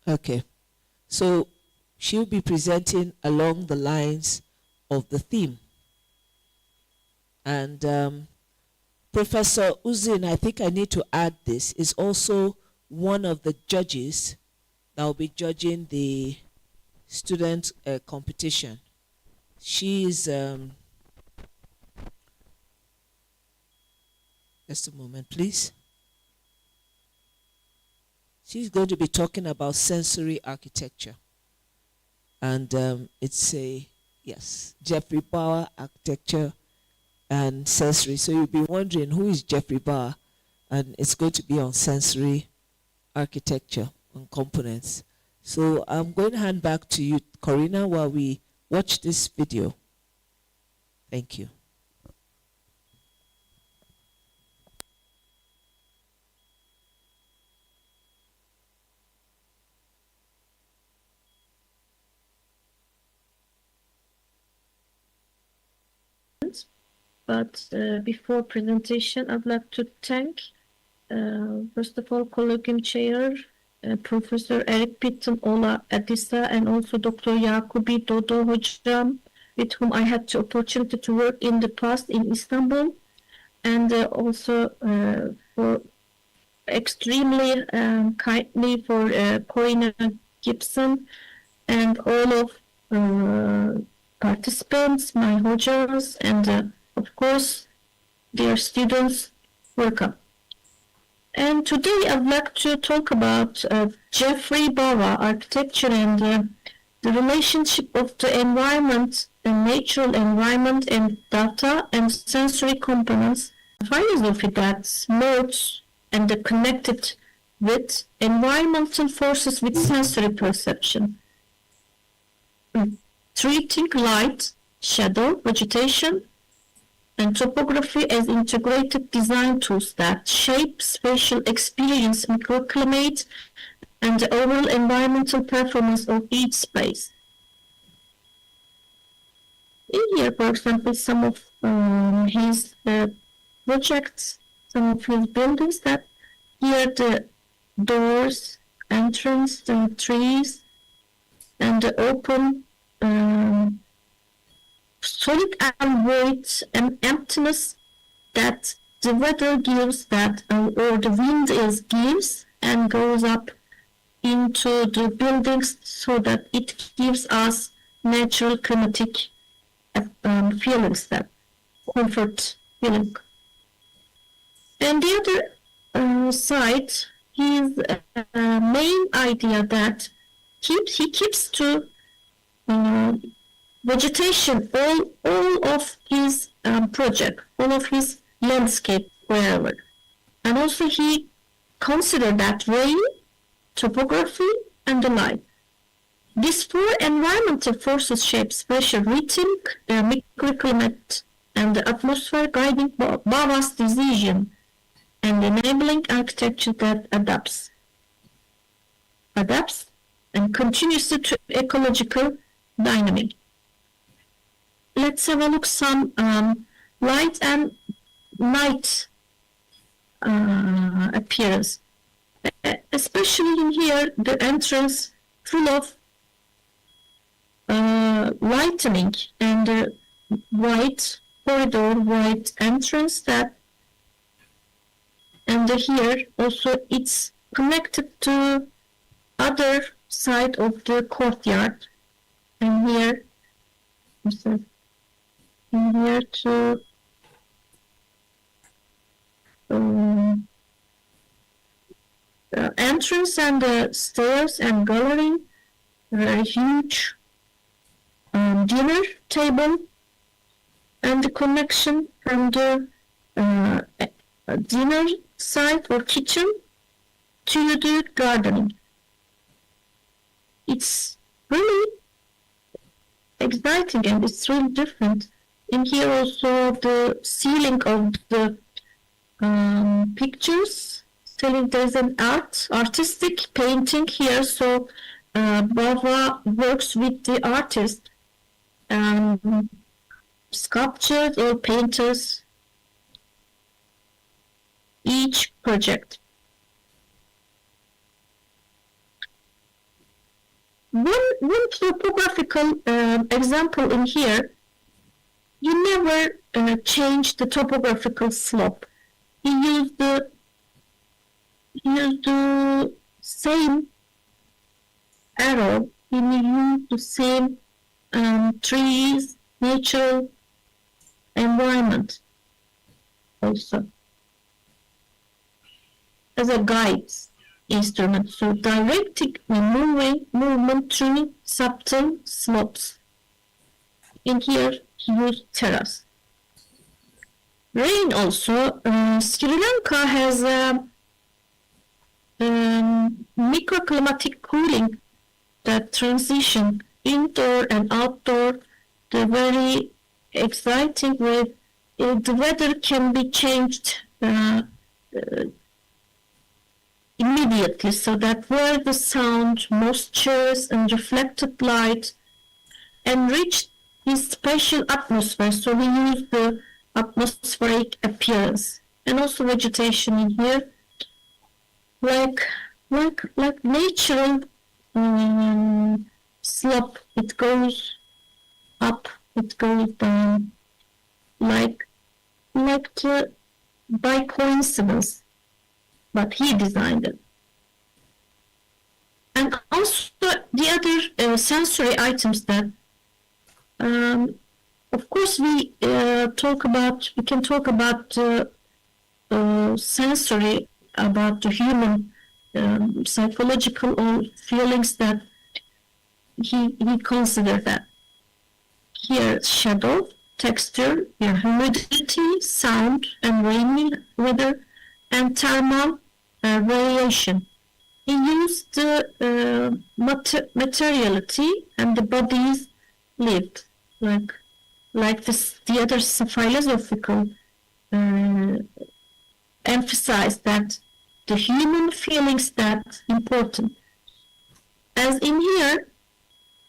okay. So she'll be presenting along the lines of the theme. And Professor Uzin, I think I need to add this, is also one of the judges that will be judging the student competition. She's just a moment, please. She's going to be talking about sensory architecture. And it's Jeffrey Bauer Architecture and Sensory. So you'll be wondering, who is Jeffrey Bauer? And it's going to be on sensory architecture and components. So I'm going to hand back to you, Corina, while we watch this video. Thank you. But before presentation, I'd like to thank, first of all, Colloquium Chair, Professor Eric Pitton Ola Adisa, and also Dr. Yakubi Dodo Hocam, with whom I had the opportunity to work in the past in Istanbul, and also for extremely kindly for Corina Gibson and all of participants, my hojas, and of course, dear students, welcome. And today I'd like to talk about Jeffrey Bauer architecture and the relationship of the environment, the natural environment, and data and sensory components, philosophy that's merged and connected with environmental forces with sensory perception. Treating light, shadow, vegetation, and topography as integrated design tools that shape spatial experience, microclimate, and the overall environmental performance of each space. In here, for example, some of his projects, some of his buildings, that here the doors, entrance, the trees, and the open solid and void and emptiness that the weather gives, that or the wind gives and goes up into the buildings, so that it gives us natural climatic feelings, that comfort feeling. And the other side, his main idea that he keeps to vegetation, all of his project, all of his landscape, wherever. And also he considered that rain, topography, and the light. These four environmental forces shape spatial rhythm, microclimate, and the atmosphere, guiding Bauer's decision and enabling architecture that adapts and continuously to ecological dynamic. Let's have a look some light and night appearance. Especially in here, the entrance full of lightening and white corridor, white entrance, that, and here also it's connected to other side of the courtyard, and here to the entrance and the stairs and gallery, a huge dinner table, and the connection from the dinner side or kitchen to the gardening. It's really exciting and it's really different. In here also the ceiling of the pictures, telling there's an artistic painting here. So Bava works with the artist, sculptors or painters, each project. One topographical example in here, you never change the topographical slope. He used the same arrow, he used the same trees, natural environment also as a guide instrument. So directing the movement through subtle slopes. In here, he used terrace. Rain also. Sri Lanka has a microclimatic cooling that transition indoor and outdoor. The very exciting with the weather can be changed immediately, so that where the sound, moistures, and reflected light enrich his spatial atmosphere. So we use the atmospheric appearance and also vegetation in here, like natural slope. It goes up, it goes down, like by coincidence. But he designed it. And also the other sensory items that, of course, we can talk about sensory, about the human psychological or feelings that he considered that. Here, shadow, texture, humidity, sound, and rainy weather, and thermal variation. He used the materiality and the bodies lived, like the other philosophical emphasize that the human feelings that important. As in here,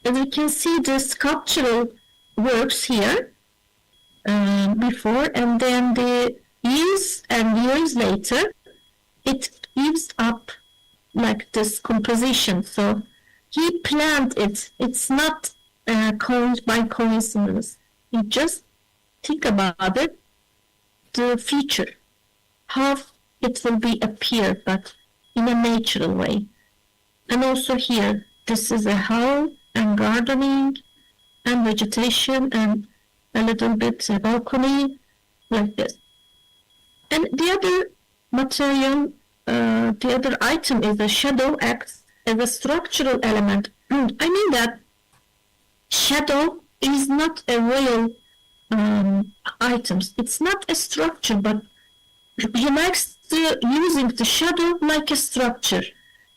as we can see the sculptural works here before, and then the years and years later, it gives up like this composition. So he planned it. It's not by coincidence. You just think about it, the future, how it will be appear, but in a natural way. And also here, this is a hall and gardening and vegetation and a little bit a balcony, like this. And the other material, the other item is the shadow acts as a structural element. I mean that shadow is not a real items. It's not a structure, but he likes using the shadow like a structure.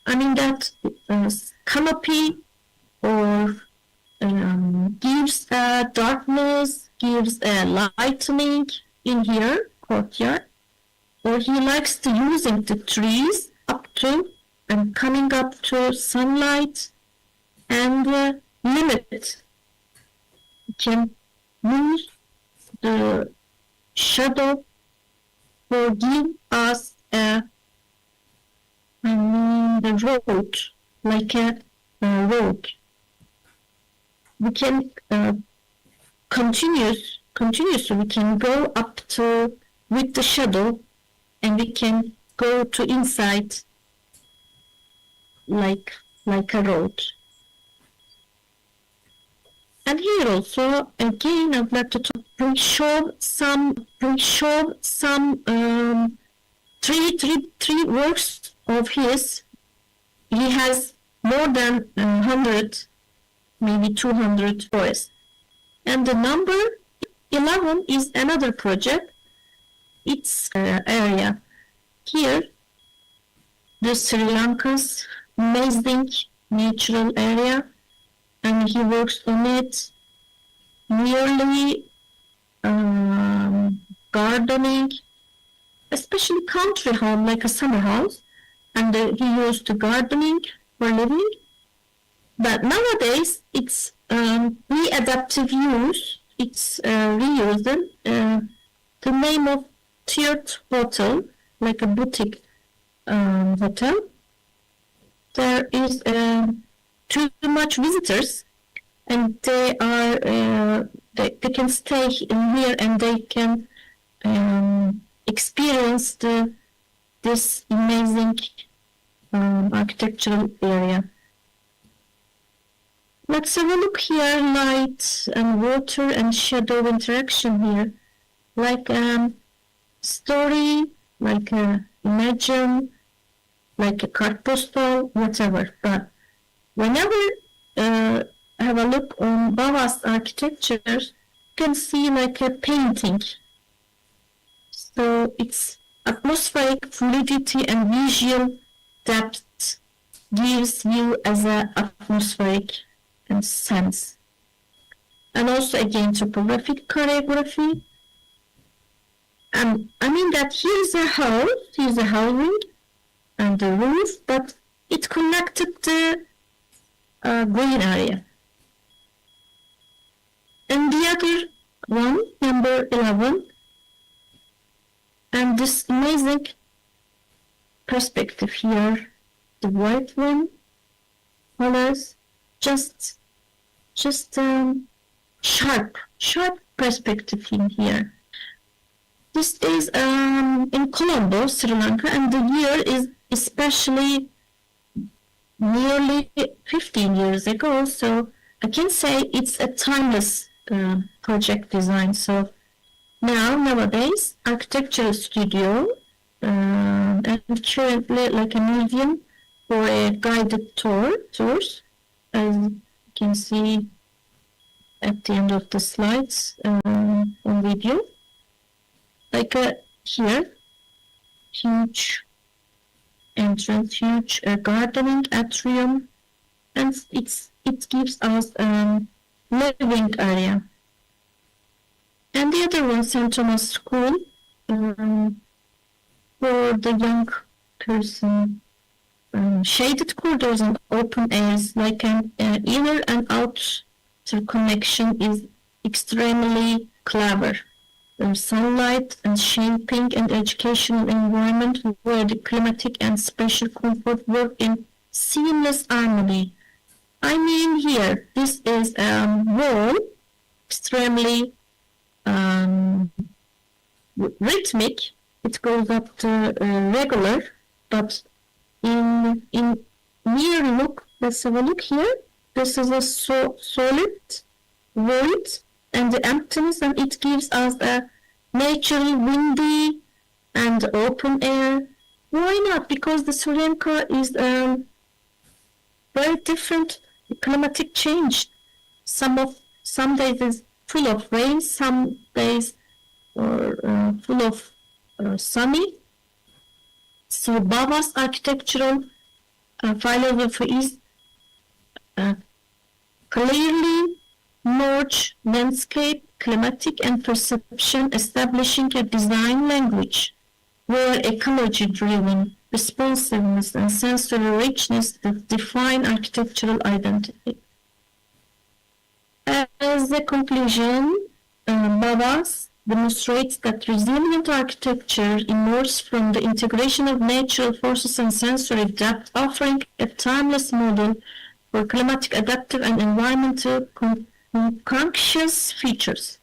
I mean that canopy or gives a darkness, gives a lightening in here, courtyard. Or he likes to using the trees up to and coming up to sunlight and limit. He can use the shadow for give us the road, like a road. We can continuously we can go up to with the shadow, and we can go to inside like a road. And here also, again, I'd like to show some three works of his. He has more than 100, maybe 200 forests. And the number 11 is another project. Its area here, the Sri Lanka's amazing natural area, and he works on it yearly, gardening, especially country home like a summer house, and he used to gardening for living. But nowadays it's readaptive use. It's reused. The name of tiered hotel, like a boutique hotel. There is too much visitors, and they are they can stay here and they can experience this amazing architectural area. Let's have a look here, light and water and shadow interaction here. Like story, like imagine, like a card postal, whatever. But whenever have a look on Bava's architecture, you can see like a painting. So it's atmospheric fluidity and visual depth gives you as an atmospheric and sense. And also again topographic choreography. And I mean that here's a house, here's a housing and the roof, but it connected the green area. And the other one, number 11, and this amazing perspective here, the white one, colors, just sharp perspective in here. This is in Colombo, Sri Lanka, and the year is especially nearly 15 years ago, so I can say it's a timeless project design. So nowadays, architectural studio and currently like a museum for a guided tours, as you can see at the end of the slides on video. Like here, huge entrance, huge gardening atrium, and it gives us living area. And the other one, St. Thomas School, for the young person, shaded corridors and open airs, like an inner and outer connection is extremely clever. Sunlight and shaping and educational environment where the climatic and spatial comfort work in seamless harmony. I mean here, this is a wall, extremely rhythmic. It goes up to regular, but in near look, let's have a look here. This is a solid void and the emptiness, and it gives us a natural windy and open air. Why not? Because the Sri Lanka is very different climatic change. Some days is full of rain, some days are full of sunny. So Bava's architectural philosophy is clearly merge landscape, climatic, and perception, establishing a design language where ecology-driven responsiveness and sensory richness that define architectural identity. As a conclusion, Bavas demonstrates that resilient architecture emerges from the integration of natural forces and sensory depth, offering a timeless model for climatic adaptive and environmental conscious features.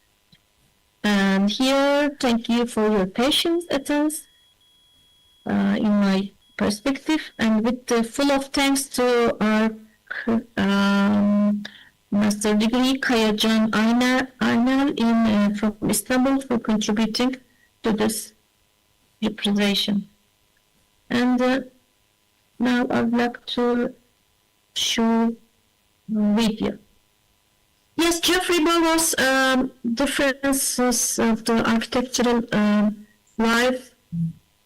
And here, thank you for your patience, attendance in my perspective, and with the full of thanks to our master degree Kayacan Aynal from Istanbul for contributing to this presentation. And now I'd like to show video. Yes, Jeffrey Burroughs' differences of the architectural life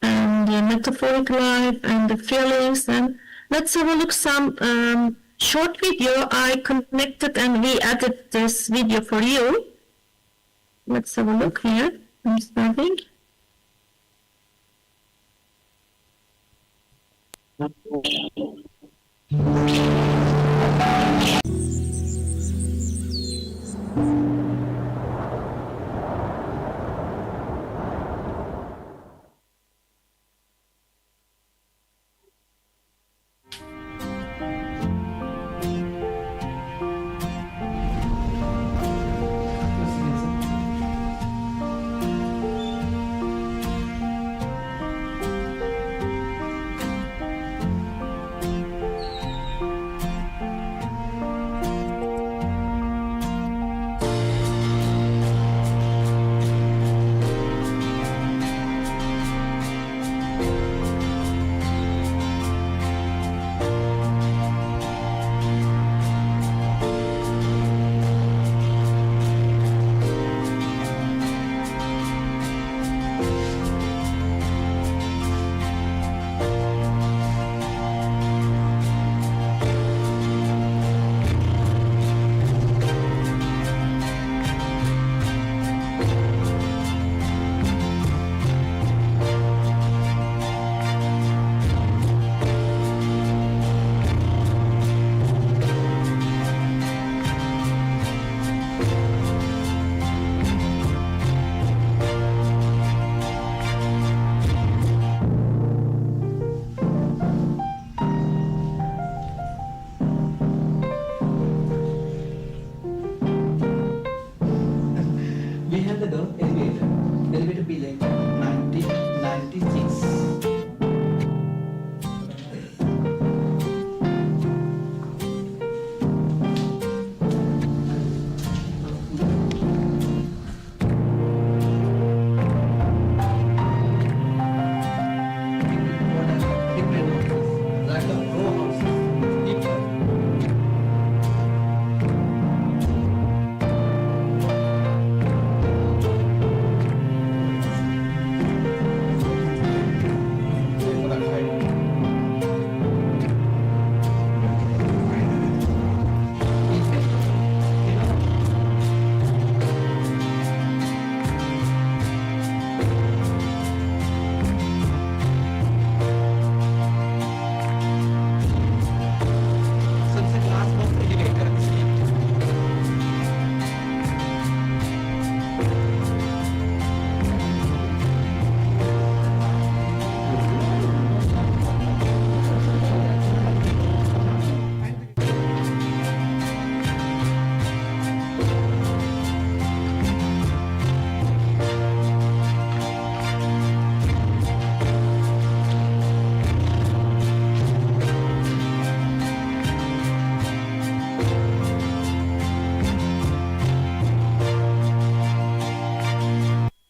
and the metaphoric life and the feelings. And let's have a look some short video I connected, and we added this video for you. Let's have a look here. I'm starting. We have the door elevator. Elevator be like 1996. Like a row houses. Different. So it's a glass box elevator.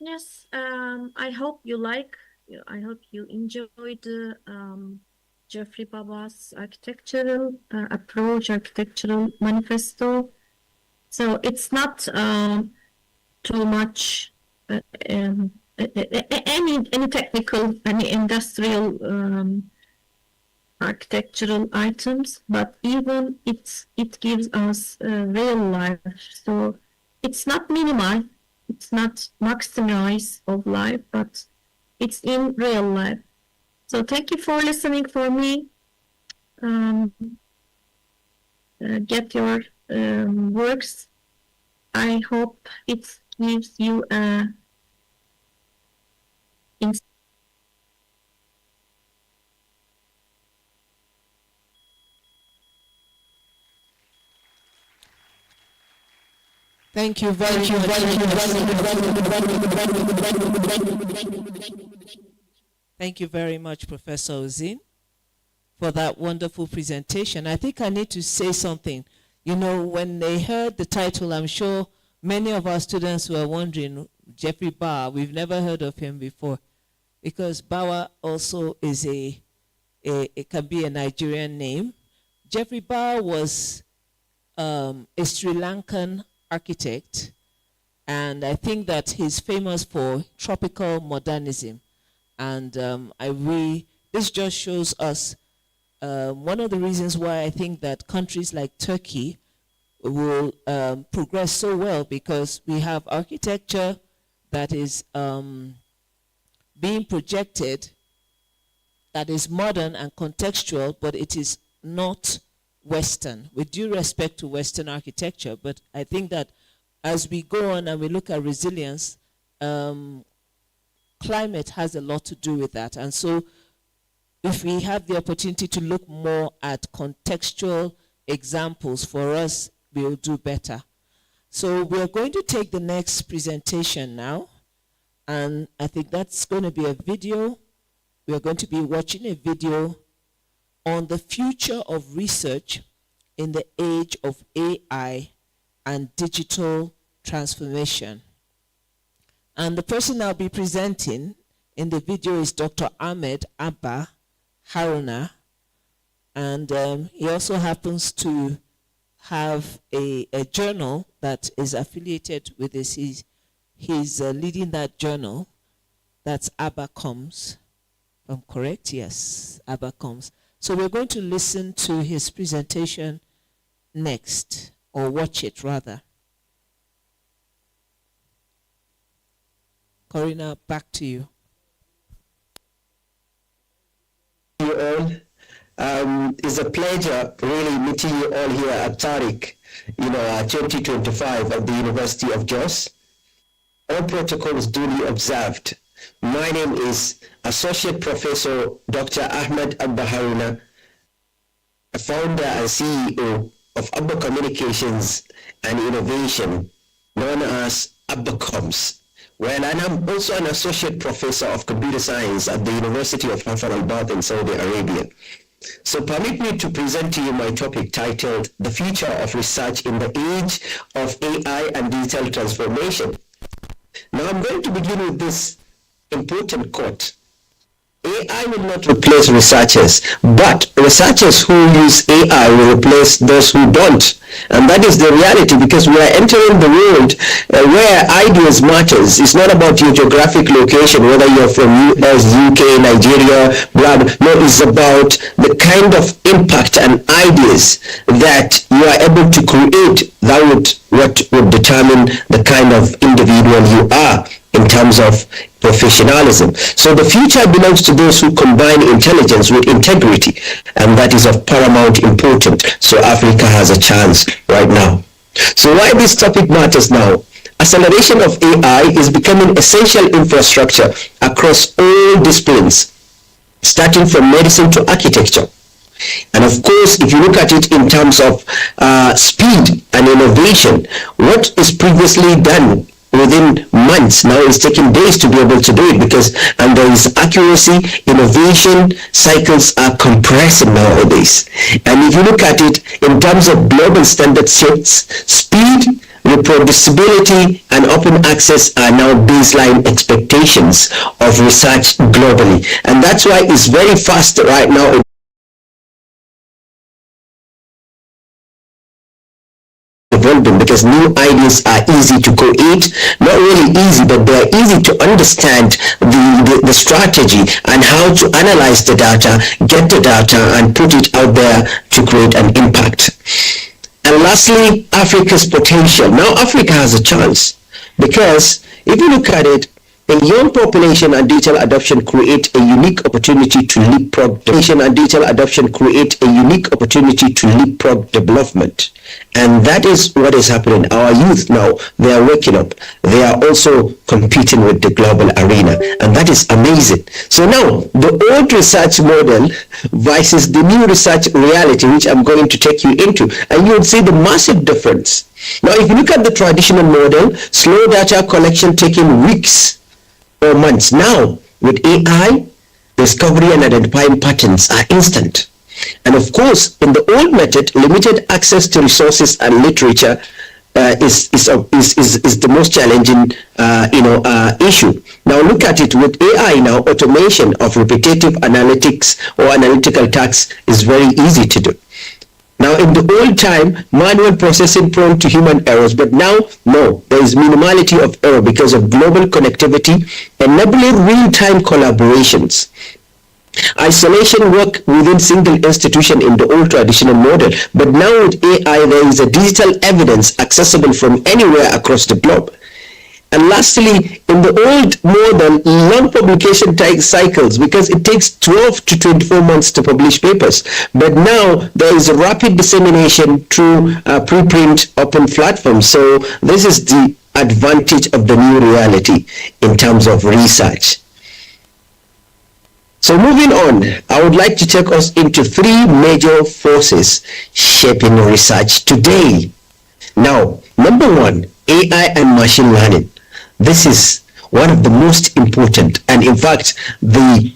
Yes, I hope you like, I hope you enjoyed Jeffrey Baba's architectural approach, architectural manifesto. So it's not too much any technical, any industrial architectural items, but even it gives us real life. So it's not minimal, it's not maximize of life, but it's in real life. So thank you for listening for me. Get your works. I hope it gives you a Thank you very much. Thank you very much, Professor Ozin, for that wonderful presentation. I think I need to say something. You know, when they heard the title, I'm sure many of our students were wondering, Jeffrey Bauer, we've never heard of him before, because Bauer also is it can be a Nigerian name. Jeffrey Bauer was a Sri Lankan architect, and I think that he's famous for tropical modernism. And this just shows us one of the reasons why I think that countries like Turkey will progress so well, because we have architecture that is being projected, that is modern and contextual, but it is not Western, with due respect to Western architecture. But I think that as we go on and we look at resilience, climate has a lot to do with that. And so if we have the opportunity to look more at contextual examples, for us, we'll do better. So we're going to take the next presentation now. And I think that's going to be a video. We're going to be watching a video on the future of research in the age of AI and digital transformation. And the person I'll be presenting in the video is Dr. Ahmed Abba Haruna. And he also happens to have a journal that is affiliated with this. He's leading that journal. That's Abacoms. If I'm correct? Yes, Abacoms. So we're going to listen to his presentation next, or watch it rather. Corina, back to you. You all. It's a pleasure really meeting you all here at TARIC, 2025 at the University of Jos. All protocols duly observed. My name is Associate Professor Dr. Ahmed Abba Haruna, a founder and CEO of Abba Communications and Innovation, known as Abacoms. Well, and I'm also an Associate Professor of Computer Science at the University of Hafar al-Bath in Saudi Arabia. So permit me to present to you my topic titled The Future of Research in the Age of AI and Digital Transformation. Now I'm going to begin with this important quote. AI will not replace researchers, but researchers who use AI will replace those who don't. And that is the reality, because we are entering the world where ideas matters. It's not about your geographic location, whether you're from US, UK, Nigeria, blah, blah. No, it's about the kind of impact and ideas that you are able to create. That what would determine the kind of individual you are in terms of professionalism. So the future belongs to those who combine intelligence with integrity, and that is of paramount importance. So Africa has a chance right now. So why this topic matters now? Acceleration of AI is becoming essential infrastructure across all disciplines, starting from medicine to architecture. And of course, if you look at it in terms of speed and innovation, what is previously done within months now is taking days to be able to do it, because and there is accuracy. Innovation cycles are compressing nowadays. And if you look at it in terms of global standard shifts, speed, reproducibility, and open access are now baseline expectations of research globally. And that's why it's very fast right now. Because new ideas are easy to create, not really easy, but they're easy to understand the strategy and how to analyze the data, get the data, and put it out there to create an impact. And lastly, Africa's potential. Now Africa has a chance, because if you look at it, a young population and digital adoption create a unique opportunity to leapfrog. And digital adoption create a unique opportunity to leapfrog development. And that is what is happening. Our youth now, they are waking up. They are also competing with the global arena. And that is amazing. So now, the old research model versus the new research reality, which I'm going to take you into, and you will see the massive difference. Now, if you look at the traditional model, slow data collection taking weeks or months. Now, with AI, discovery and identifying patterns are instant. And of course, in the old method, limited access to resources and literature is the most challenging issue. Now look at it with AI now. Automation of repetitive analytics or analytical tasks is very easy to do. Now in the old time, manual processing prone to human errors, but now, no, there is minimality of error because of global connectivity, enabling real-time collaborations. Isolation work within single institution in the old traditional model, but now with AI, there is a digital evidence accessible from anywhere across the globe. And lastly, in the old model, long publication cycles, because it takes 12 to 24 months to publish papers. But now there is a rapid dissemination through preprint open platforms. So this is the advantage of the new reality in terms of research. So moving on, I would like to take us into three major forces shaping research today. Now, number one, AI and machine learning. This is one of the most important, and in fact, the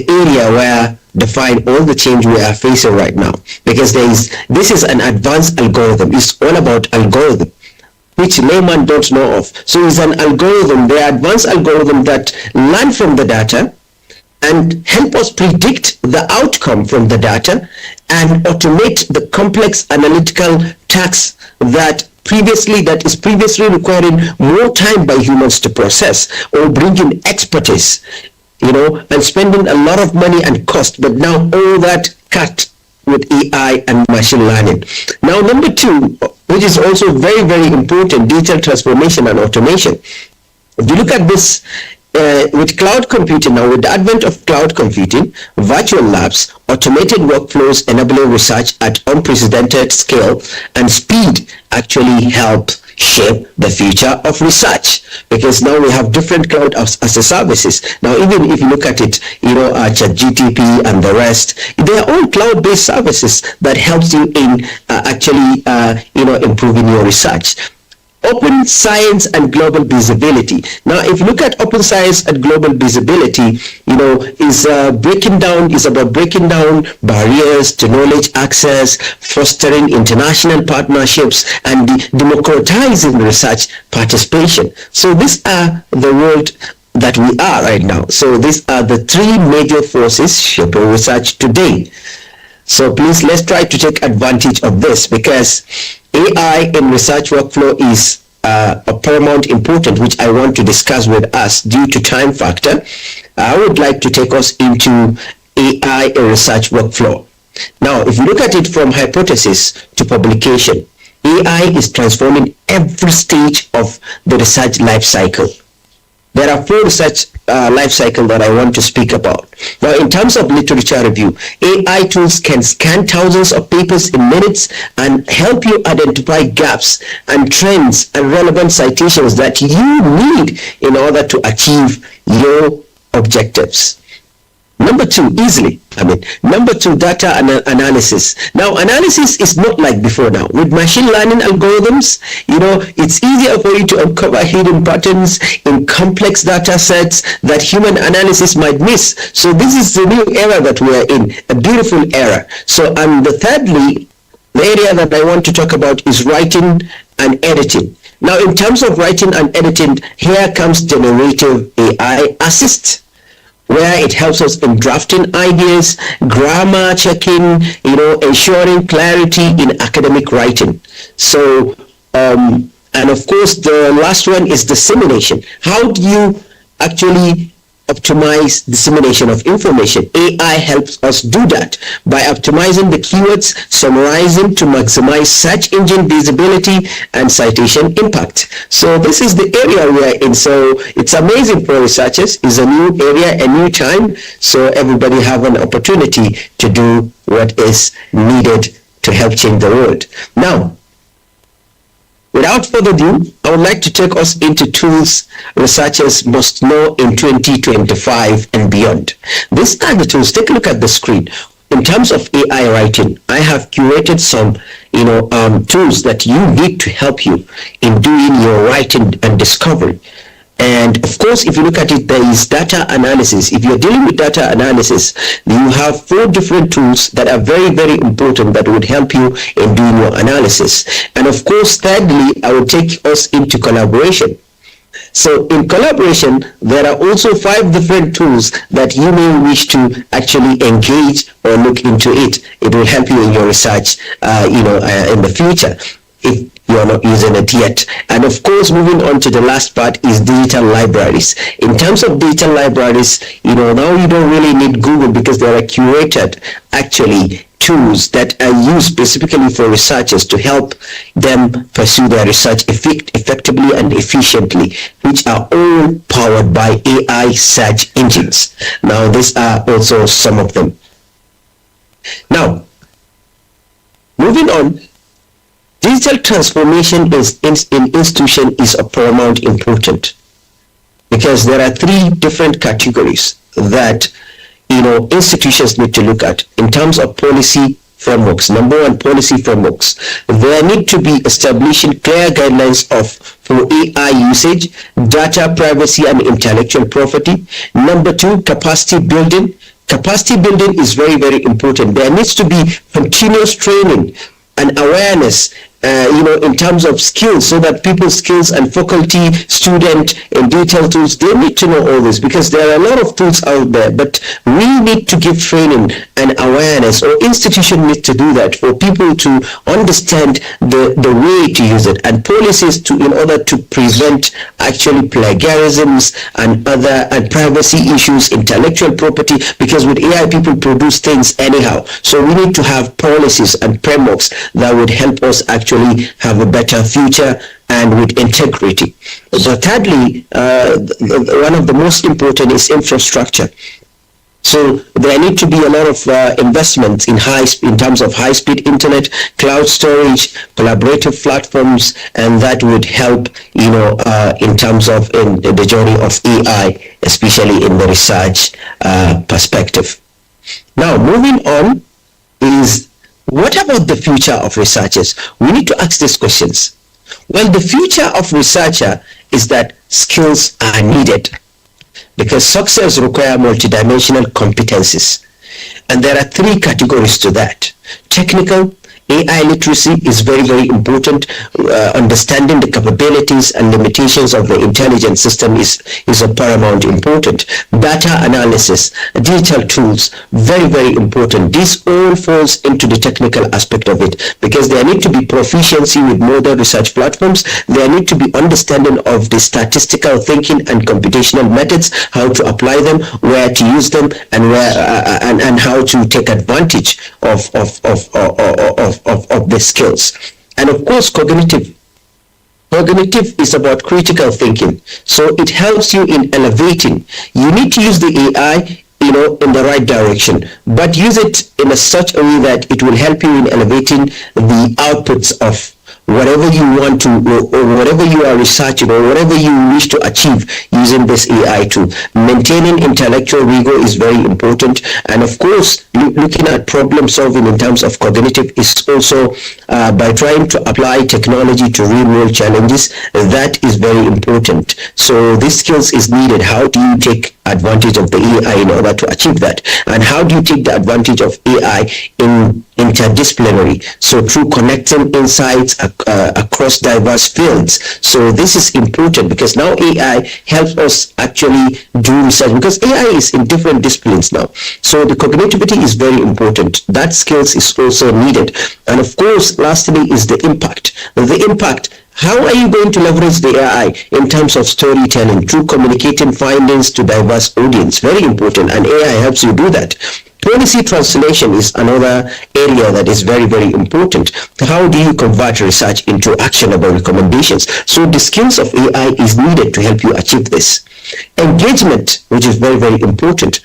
area where define all the change we are facing right now, because this is an advanced algorithm. It's all about algorithm, which layman don't know of. So it's an algorithm, the advanced algorithm that learn from the data and help us predict the outcome from the data and automate the complex analytical tasks that is previously requiring more time by humans to process or bring in expertise, and spending a lot of money and cost, but now all that cut with AI and machine learning. Now, number two, which is also very, very important, digital transformation and automation. If you look at this, with cloud computing now, with the advent of cloud computing, virtual labs, automated workflows enabling research at unprecedented scale and speed actually help shape the future of research, because now we have different cloud as a services. Now, even if you look at it, ChatGPT and the rest, they are all cloud-based services that helps you in improving your research. Open science and global visibility. Now, if you look at open science and global visibility, is about breaking down barriers to knowledge access, fostering international partnerships, and democratizing research participation. So these are the world that we are right now. So these are the three major forces shaping research today. So please, let's try to take advantage of this, because AI in research workflow is of paramount importance, which I want to discuss with us due to time factor. I would like to take us into AI in research workflow. Now, if you look at it from hypothesis to publication, AI is transforming every stage of the research life cycle. There are four research life cycle that I want to speak about. Now, in terms of literature review, AI tools can scan thousands of papers in minutes and help you identify gaps and trends and relevant citations that you need in order to achieve your objectives. Number two, data analysis. Now, analysis is not like before now. With machine learning algorithms, it's easier for you to uncover hidden patterns in complex data sets that human analysis might miss. So this is the new era that we are in, a beautiful era. So, and thirdly, the area that I want to talk about is writing and editing. Now, in terms of writing and editing, here comes generative AI assist, where it helps us in drafting ideas, grammar checking, ensuring clarity in academic writing. So, and of course, the last one is dissemination. How do you actually optimize dissemination of information? AI helps us do that by optimizing the keywords, summarizing to maximize search engine visibility and citation impact. So this is the area we are in. So it's amazing for researchers. It's a new area, a new time. So everybody have an opportunity to do what is needed to help change the world. Now, without further ado, I would like to take us into tools researchers must know in 2025 and beyond. These are the tools. Take a look at the screen. In terms of AI writing, I have curated some, tools that you need to help you in doing your writing and discovery. And of course, if you look at it, there is data analysis. If you're dealing with data analysis, you have 4 different tools that are very, very important that would help you in doing your analysis. And of course, thirdly, I will take us into collaboration. So in collaboration, there are also 5 different tools that you may wish to actually engage or look into it. It will help you in your research, in the future, if you are not using it yet. And of course, moving on to the last part is digital libraries. In terms of digital libraries, now you don't really need Google, because there are curated actually tools that are used specifically for researchers to help them pursue their research effectively and efficiently, which are all powered by AI search engines. Now, these are also some of them. Now, moving on, digital transformation in institution is of paramount importance, because there are 3 different categories that institutions need to look at in terms of policy frameworks. Number 1, policy frameworks. There need to be establishing clear guidelines for AI usage, data privacy, and intellectual property. Number 2, capacity building. Capacity building is very, very important. There needs to be continuous training and awareness in terms of skills, so that people's skills and faculty, student, and digital tools, they need to know all this, because there are a lot of tools out there, but we need to give training and awareness, or institution need to do that for people to understand the way to use it, and policies in order to prevent actually plagiarisms and privacy issues, intellectual property, because with AI people produce things anyhow. So we need to have policies and frameworks that would help us actually have a better future and with integrity. So thirdly, one of the most important is infrastructure. So there need to be a lot of investments in terms of high-speed internet, cloud storage, collaborative platforms, and that would help, in terms of in the journey of AI, especially in the research perspective. Now, moving on is, what about the future of researchers? We need to ask these questions. Well, the future of researcher is that skills are needed, because success requires multidimensional competencies. And there are 3 categories to that. Technical, AI literacy is very, very important. Understanding the capabilities and limitations of the intelligence system is of paramount importance. Data analysis, digital tools, very, very important. This all falls into the technical aspect of it, because there need to be proficiency with modern research platforms. There need to be understanding of the statistical thinking and computational methods, how to apply them, where to use them, and and how to take advantage of the skills. And of course, cognitive is about critical thinking, so it helps you in elevating. You need to use the AI in the right direction, but use it in such a way that it will help you in elevating the outputs of whatever you want to, or whatever you are researching, or whatever you wish to achieve using this AI tool. Maintaining intellectual rigor is very important, and of course, looking at problem solving in terms of cognitive is also by trying to apply technology to real-world challenges. That is very important. So these skills is needed. How do you take advantage of the AI in order to achieve that? And how do you take the advantage of AI in interdisciplinary, so through connecting insights across diverse fields? So this is important, because now AI helps us actually do research, because AI is in different disciplines now. So the cognitivity is very important. That skills is also needed. And of course, lastly is the impact. The impact. How are you going to leverage the AI in terms of storytelling, through communicating findings to diverse audience? Very important, and AI helps you do that. Policy translation is another area that is very, very important. How do you convert research into actionable recommendations? So the skills of AI is needed to help you achieve this. Engagement, which is very, very important.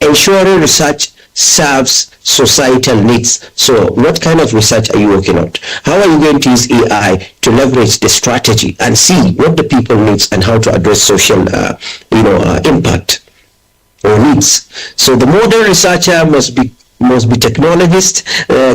Ensuring research serves societal needs. So what kind of research are you working on? How are you going to use AI to leverage the strategy and see what the people needs and how to address social impact or needs? So the modern researcher must be technologist,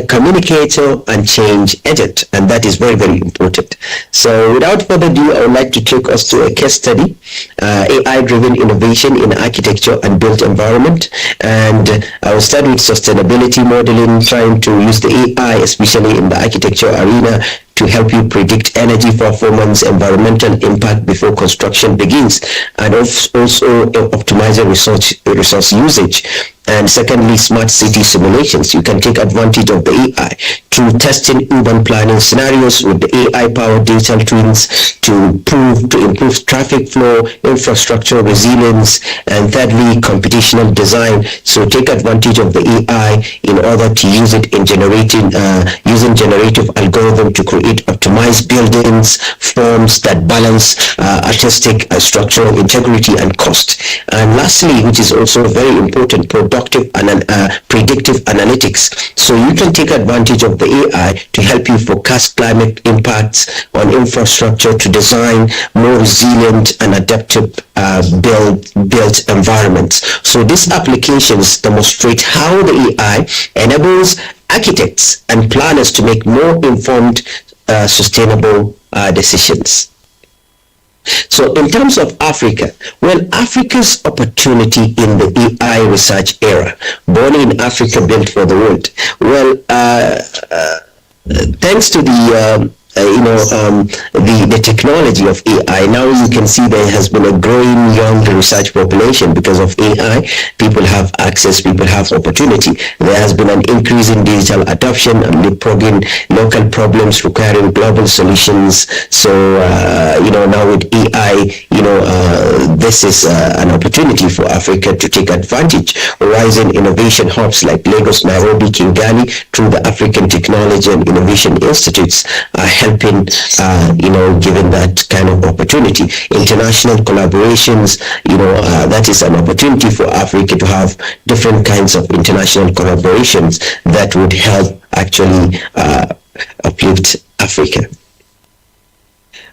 communicator, and change agent, and that is very, very important. So without further ado, I would like to take us to a case study, AI-driven innovation in architecture and built environment. And I will start with sustainability modeling, trying to use the AI, especially in the architecture arena, to help you predict energy performance, environmental impact before construction begins, and also optimizing resource usage. And secondly, smart city simulations. You can take advantage of the AI to testing urban planning scenarios with the AI-powered digital twins to improve traffic flow, infrastructure resilience, and thirdly, computational design. So take advantage of the AI in order to use it in using generative algorithm to create optimized buildings, forms that balance artistic and structural integrity and cost. And lastly, which is also very important, predictive analytics. So you can take advantage of the AI to help you forecast climate impacts on infrastructure to design more resilient and adaptive built environments. So these applications demonstrate how the AI enables architects and planners to make more informed, sustainable decisions. So in terms of Africa, well, Africa's opportunity in the AI research era, born in Africa, built for the world. Well, thanks to the technology of AI, now you can see there has been a growing young research population because of AI. People have access, people have opportunity. There has been an increase in digital adoption and leapfrogging local problems requiring global solutions. So, now with AI, this is an opportunity for Africa to take advantage. Rising innovation hubs like Lagos, Nairobi, Kigali, through the African Technology and Innovation Institutes are helping, given that kind of opportunity. International collaborations, that is an opportunity for Africa to have different kinds of international collaborations that would help actually uplift Africa.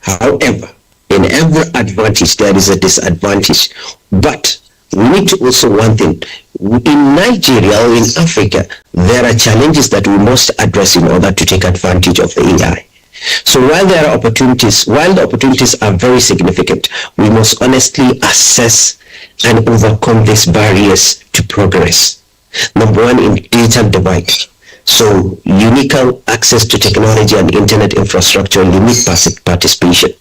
However, in every advantage, there is a disadvantage. But we need to also one thing. In Nigeria or in Africa, there are challenges that we must address in order to take advantage of the AI. So while the opportunities are very significant, we must honestly assess and overcome these barriers to progress. Number one, in digital divide. So unique access to technology and internet infrastructure limit participation.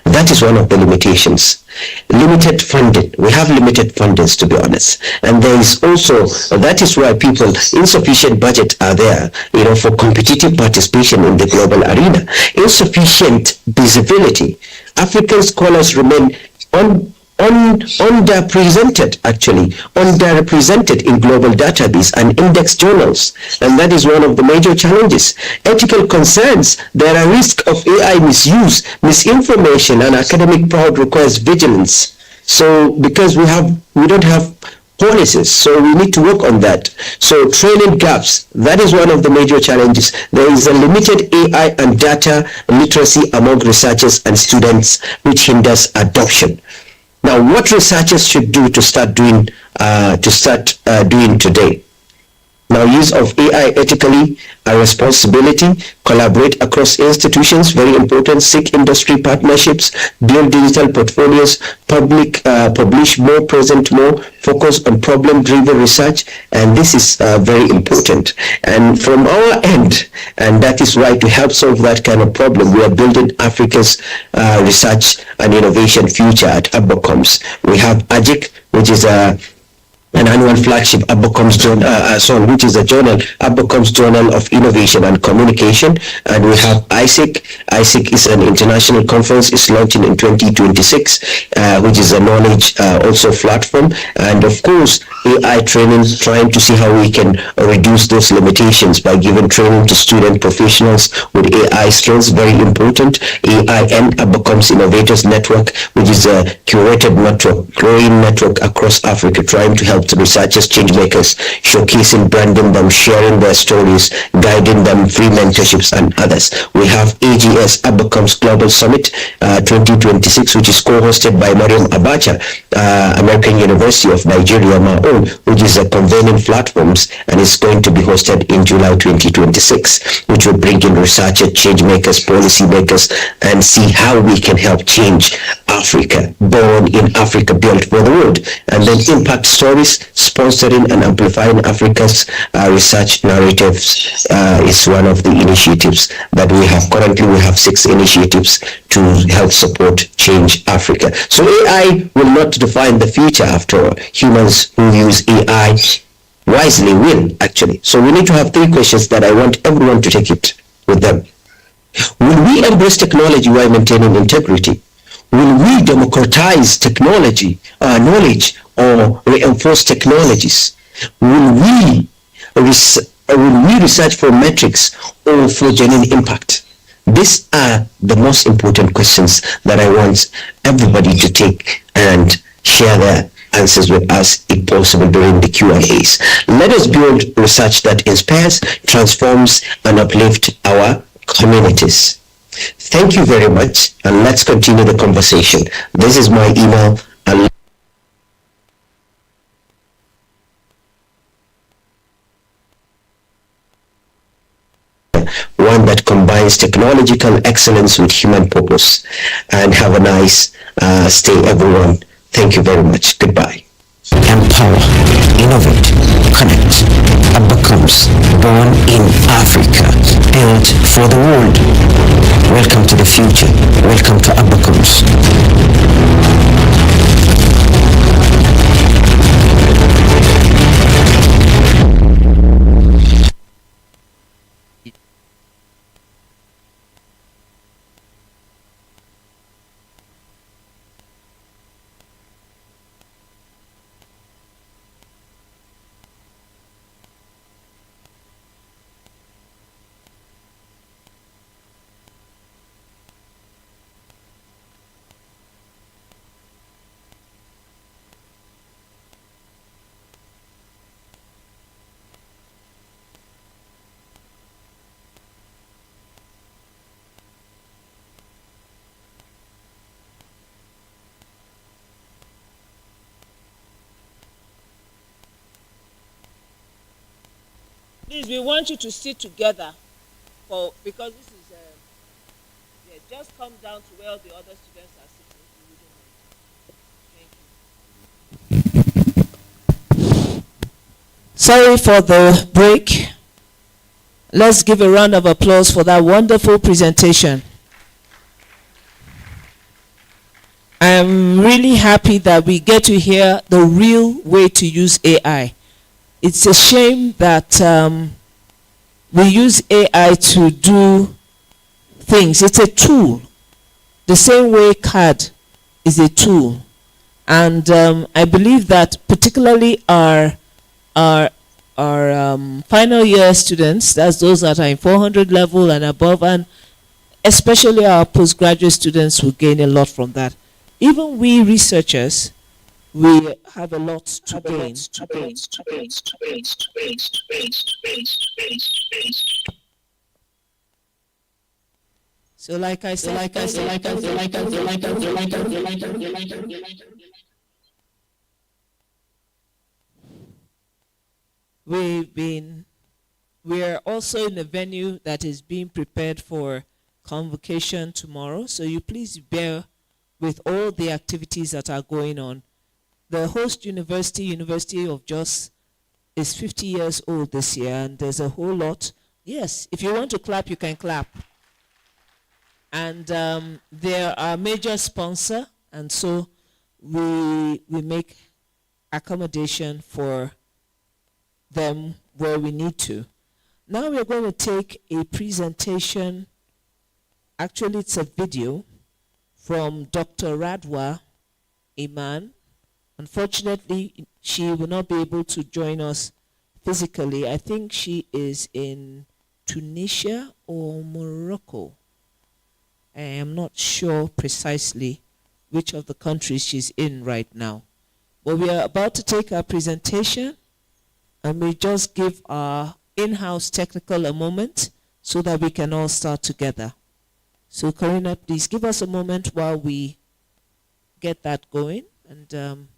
That is one of the limitations. Limited funding. We have limited fundings, to be honest. And there is also, that is why insufficient budget are there, for competitive participation in the global arena. Insufficient visibility. African scholars remain underrepresented in global database and index journals, and that is one of the major challenges. Ethical concerns. There are risks of AI misuse, misinformation, and academic fraud requires vigilance. So because we don't have policies, so we need to work on that. So training gaps, that is one of the major challenges. There is a limited AI and data literacy among researchers and students, which hinders adoption. Now, what researchers should do to start doing today? Now, use of AI ethically, a responsibility, collaborate across institutions, very important, seek industry partnerships, build digital portfolios, publish more, present more, focus on problem-driven research, and this is very important. And from our end, and that is why to help solve that kind of problem, we are building Africa's research and innovation future at ABOCOMS. We have AGIC, which is an annual flagship ABOCOMS journal, which is a journal, ABOCOMS Journal of Innovation and Communication, and we have ISIC. ISIC is an international conference. It's launching in 2026, which is a knowledge also platform, and of course AI training, trying to see how we can reduce those limitations by giving training to student professionals with AI skills, very important. AI and ABOCOMS Innovators Network, which is a curated network, growing network across Africa, trying to help the researchers, change makers, showcasing, branding them, sharing their stories, guiding them, free mentorships, and others. We have AGS, ABOCOMS Global Summit 2026, which is co-hosted by Mariam Abacha, American University of Nigeria, Maon, which is a convening platforms, and it's going to be hosted in July 2026, which will bring in researchers, change makers, policy makers, and see how we can help change Africa, born in Africa, built for the world. And then impact stories, always, sponsoring and amplifying Africa's research narratives is one of the initiatives that we have. Currently, we have 6 initiatives to help support Change Africa. So AI will not define the future after all. Humans who use AI wisely will, actually. So we need to have 3 questions that I want everyone to take it with them. Will we embrace technology while maintaining integrity? Will we democratize technology, knowledge, or reinforce technologies? Will we research for metrics or for genuine impact? These are the most important questions that I want everybody to take and share their answers with us if possible during the Q&As. Let us build research that inspires, transforms, and uplifts our communities. Thank you very much, and let's continue the conversation. This is my email, and one that combines technological excellence with human purpose. And have a nice stay, everyone. Thank you very much. Goodbye. Empower, innovate, connect. Abacoms, born in Africa, built for the world. Welcome to the future. Welcome to Abacoms. Please, we want you to sit together because this is just come down to where the other students are sitting. Thank you. Sorry for the break. Let's give a round of applause for that wonderful presentation. I'm really happy that we get to hear the real way to use AI. It's a shame that we use AI to do things. It's a tool, the same way CAD is a tool. And I believe that particularly our final year students, that's those that are in 400 level and above, and especially our postgraduate students will gain a lot from that. Even we researchers, we have a lot to gain. So like I said, we're also in a venue that is being prepared for convocation tomorrow. So you please bear with all the activities that are going on. The host university, University of Jos, is 50 years old this year, and there's a whole lot. Yes, if you want to clap, you can clap. And they're our major sponsor, and so we make accommodation for them where we need to. Now we're going to take a presentation. Actually, it's a video from Dr. Radwa Iman. Unfortunately, she will not be able to join us physically. I think she is in Tunisia or Morocco. I am not sure precisely which of the countries she's in right now. But we are about to take our presentation, and we just give our in-house technical a moment so that we can all start together. So Karina, please give us a moment while we get that going, and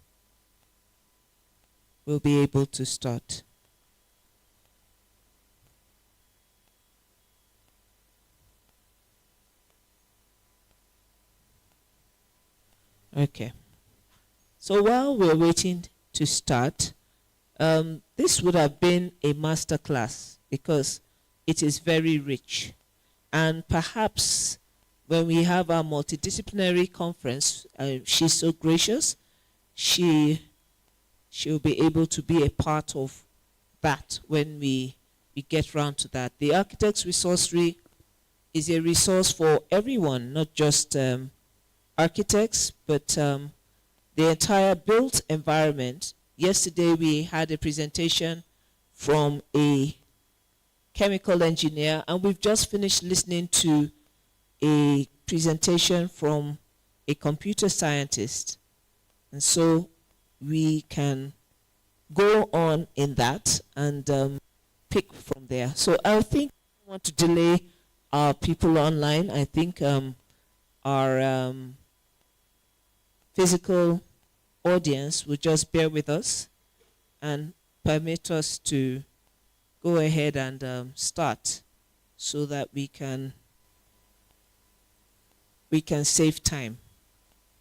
we'll be able to start. Okay. So while we're waiting to start, This would have been a master class because it is very rich. And perhaps when we have our multidisciplinary conference, she's so gracious, she'll be able to be a part of that when we get round to that. The Architects Resourcery is a resource for everyone, not just architects, but the entire built environment. Yesterday we had a presentation from a chemical engineer, and we've just finished listening to a presentation from a computer scientist. And so we can go on in that and pick from there. So I think I want to delay our people online. I think our physical audience will just bear with us and permit us to go ahead and start so that we can save time.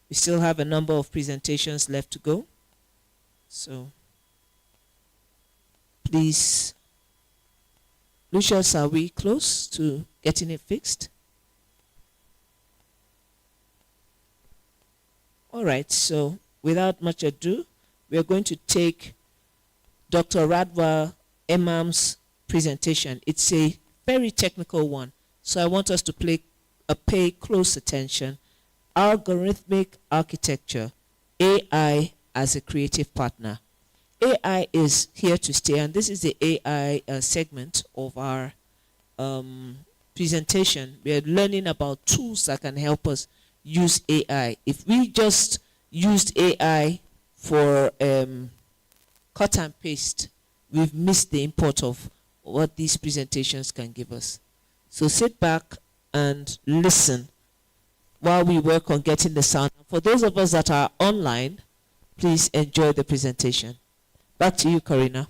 We still have a number of presentations left to go. So please, Lucius, are we close to getting it fixed? All right, so without much ado, we are going to take Dr. Radwa Emam's presentation. It's a very technical one, so I want us to pay close attention. Algorithmic Architecture, AI as a creative partner. AI is here to stay, and this is the AI segment of our presentation. We are learning about tools that can help us use AI. If we just used AI for cut and paste, we've missed the import of what these presentations can give us. So sit back and listen while we work on getting the sound. For those of us that are online, please enjoy the presentation. Back to you, Karina.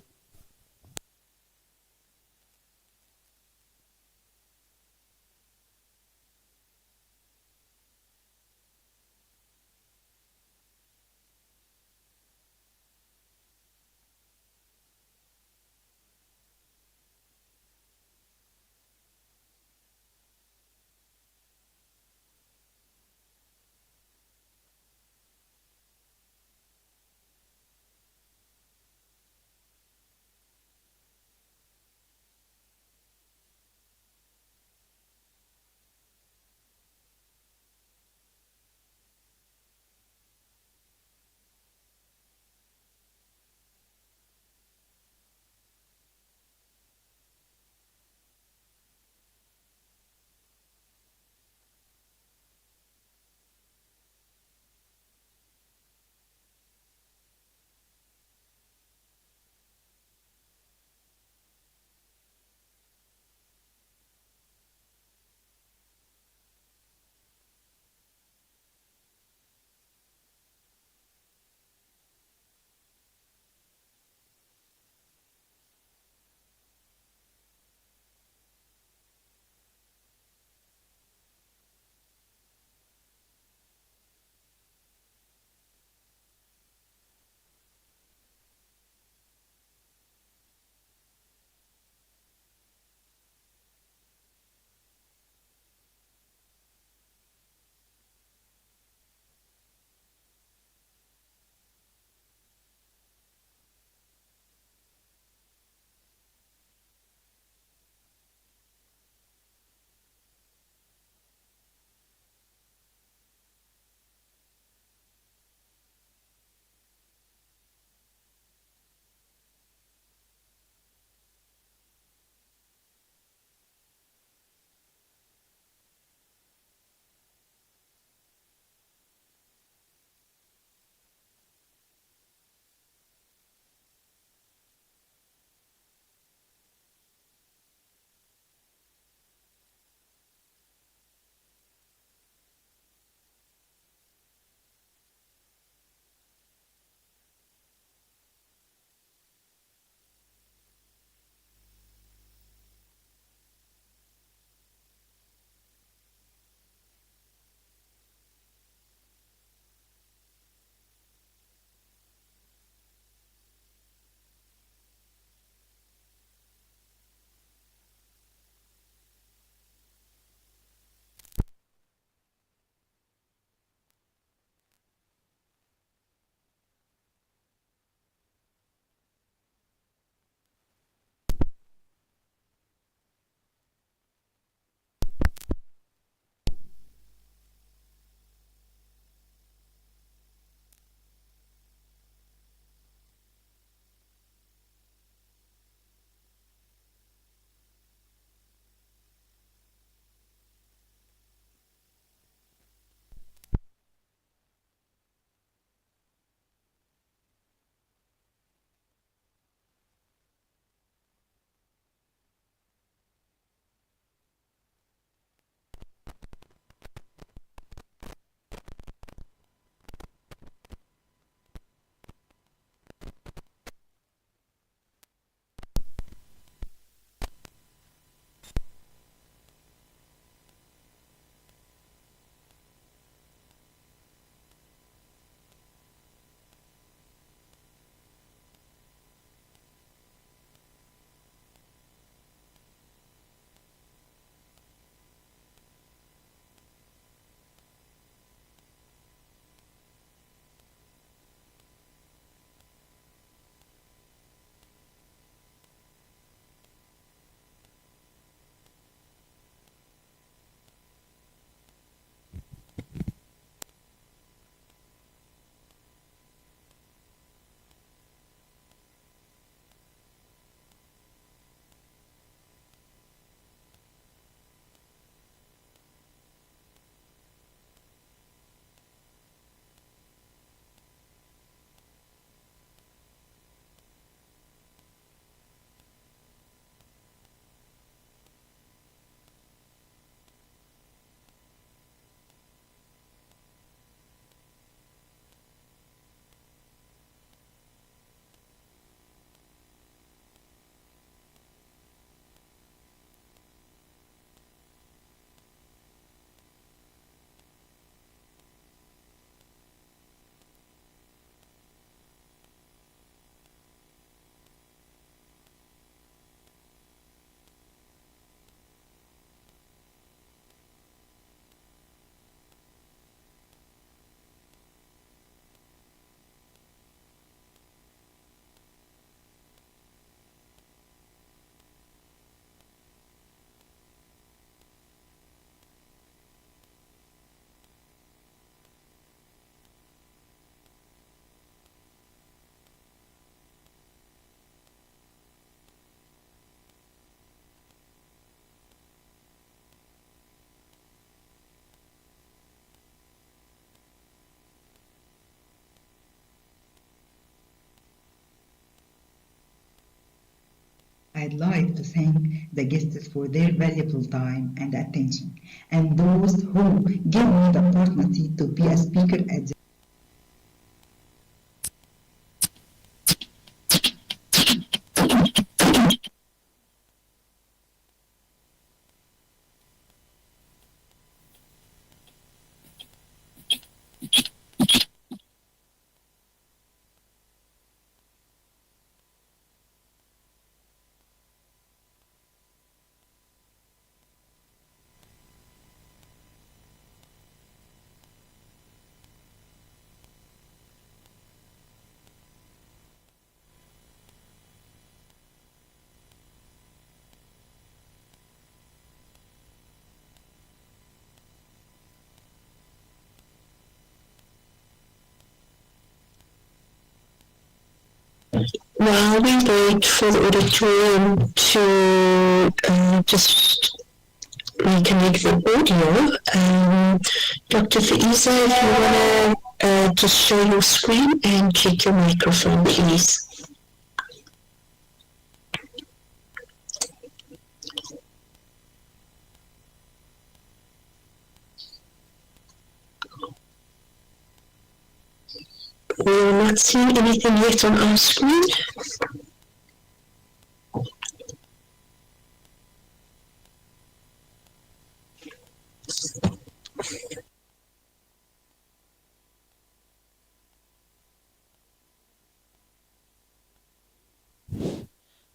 I'd like to thank the guests for their valuable time and attention, and those who give me the opportunity to be a speaker at the While we wait for the auditorium to just reconnect the audio, Dr. Faiza, if you want to just show your screen and check your microphone, please. We're not seeing anything yet on our screen.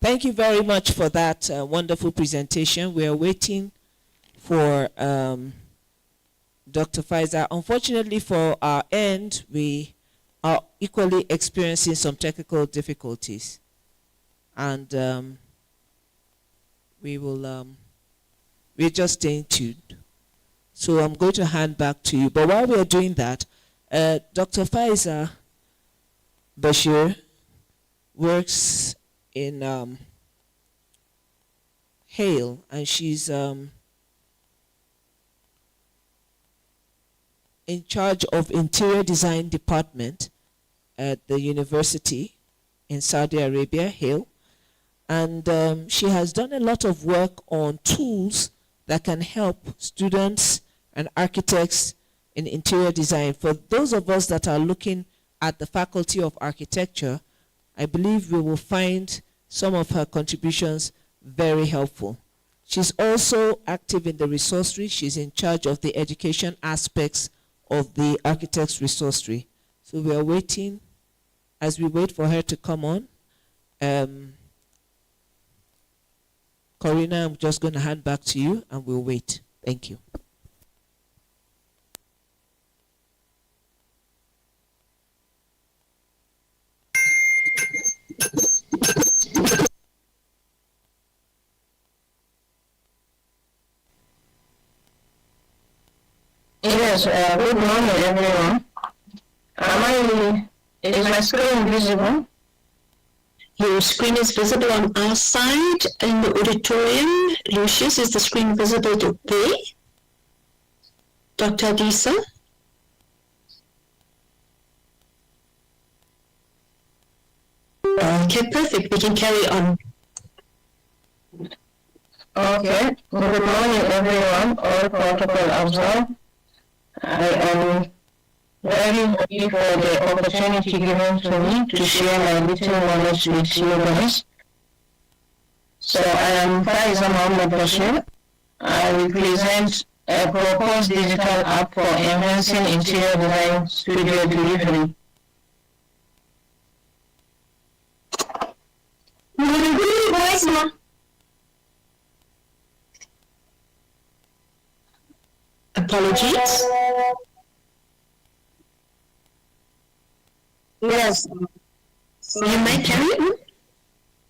Thank you very much for that wonderful presentation. We are waiting for Dr. Faiza. Unfortunately for our end, we are equally experiencing some technical difficulties. And we're just staying tuned. So I'm going to hand back to you. But while we're doing that, Dr. Faiza Bashir works in Hale, and she's in charge of interior design department at the university in Saudi Arabia, Hale. And she has done a lot of work on tools that can help students and architects in interior design. For those of us that are looking at the Faculty of Architecture, I believe we will find some of her contributions very helpful. She's also active in the resourcery. She's in charge of the education aspects of the Architects Resourcery. So we are waiting, as we wait for her to come on. Corina, I'm just going to hand back to you and we'll wait. Thank you. Yes, good morning, everyone. Is my screen visible? Your screen is visible on our side in the auditorium. Lucius, is the screen visible there? Dr. Adisa? Okay, perfect. We can carry on. Okay. Good morning, everyone. All protocol observed. I am very happy for the opportunity given to me to share my little knowledge with you guys. So I am Faiza Mohammed Bashir. I will present a proposed digital app for enhancing interior design studio delivery. Apologies. Yes. You may carry on.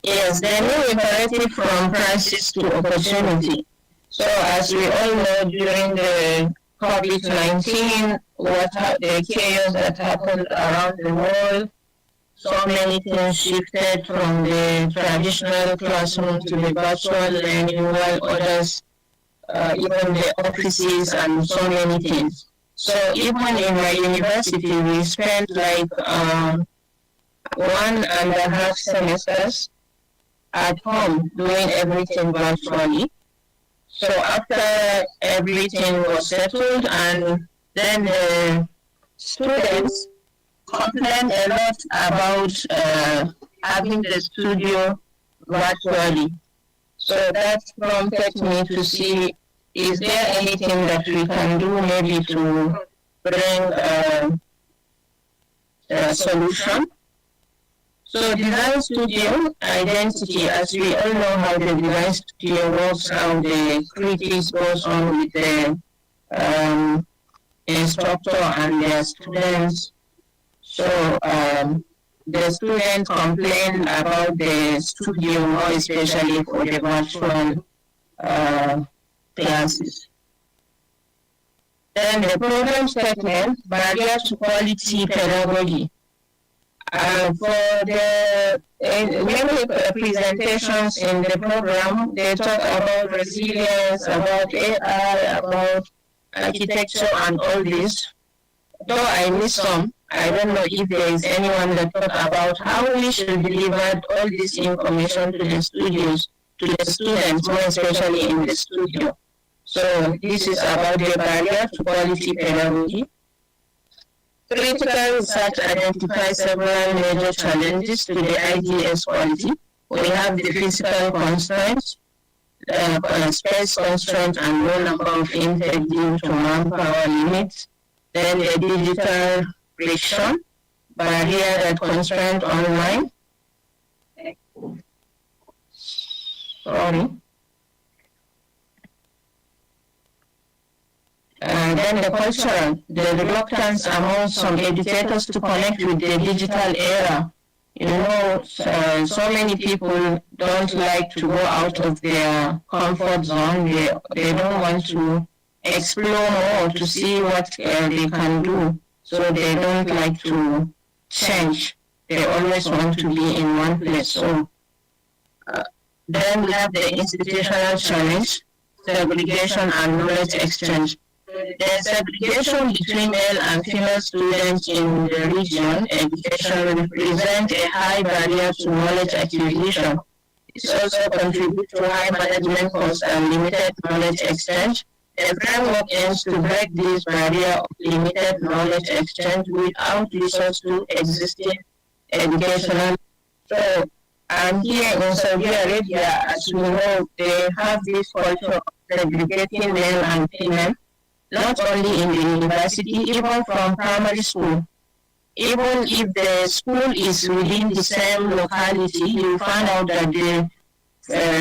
Yes, the new imperative from crisis to opportunity. So as we all know, during the COVID-19, the chaos that happened around the world, so many things shifted from the traditional classroom to the virtual learning, while others, even the offices and so many things. So even in my university, we spent like 1.5 semesters at home doing everything virtually. So after everything was settled, and then the students complained a lot about having the studio virtually. So that prompted me to see, is there anything that we can do maybe to bring a solution? So design studio identity, as we all know how the design studio works, how the critics goes on with the instructor and their students. So the students complain about the studio, more especially for the virtual classes. Then the program statement, barrier to quality pedagogy. For the many presentations in the program, they talk about resilience, about AI, about architecture and all this. Though I missed some, I don't know if there is anyone that talk about how we should deliver all this information to the studios, to the students, more especially in the studio. So this is about the barrier to quality pedagogy. Critical research identifies several major challenges to the IGS quality. We have the physical constraints, space constraints, and low number of intake due to manpower limits. Then the digital friction, barrier that constraint online. Sorry. Then the cultural, the reluctance among some educators to connect with the digital era. You know, so many people don't like to go out of their comfort zone. They don't want to explore more to see what they can do. So they don't like to change. They always want to be in one place. So then we have the institutional challenge, segregation and knowledge exchange. The segregation between male and female students in the region education represents a high barrier to knowledge acquisition. It also contributes to high management costs and limited knowledge exchange. The framework aims to break this barrier of limited knowledge exchange without resource to existing educational. So, and here in Saudi Arabia, as we know, they have this culture of segregating male and female, not only in the university, even from primary school. Even if the school is within the same locality, you find out that the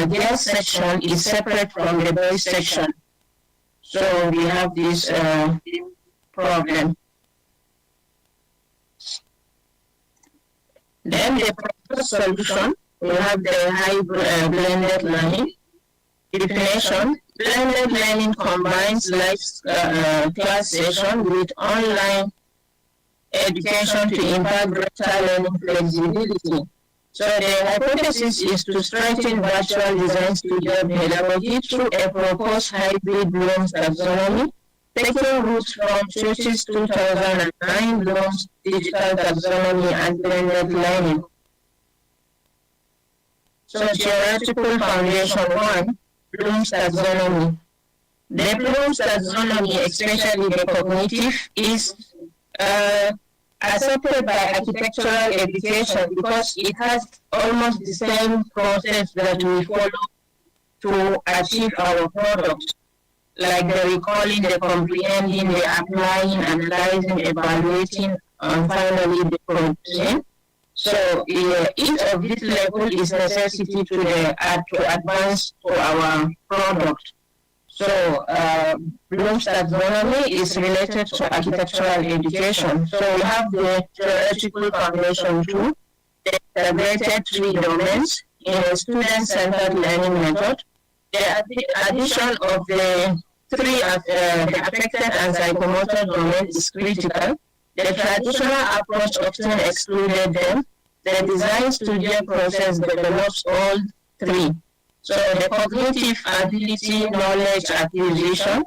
girls section is separate from the boys section. So we have this problem. Then the proposed solution, we have the high blended learning. Definition, blended learning combines live class session with online education to impact greater learning flexibility. So the hypothesis is to strengthen virtual design studio pedagogy through a proposed hybrid Bloom's taxonomy, taking roots from Church's 2009 Bloom's digital taxonomy and blended learning. So theoretical foundation 1, Bloom's taxonomy. The Bloom's taxonomy, especially the cognitive, is accepted by architectural education because it has almost the same process that we follow to achieve our products, like the recalling, the comprehending, the applying, analyzing, evaluating, and finally the producing. So each of these levels is necessity to advance to our product. So Bloom's taxonomy is related to architectural education. So we have the theoretical foundation 2, the integrated 3 domains in a student-centered learning method. The addition of the 3 the affected and psychomotor domain is critical. The traditional approach often excluded them. The design studio process develops all 3. So the cognitive ability, knowledge acquisition,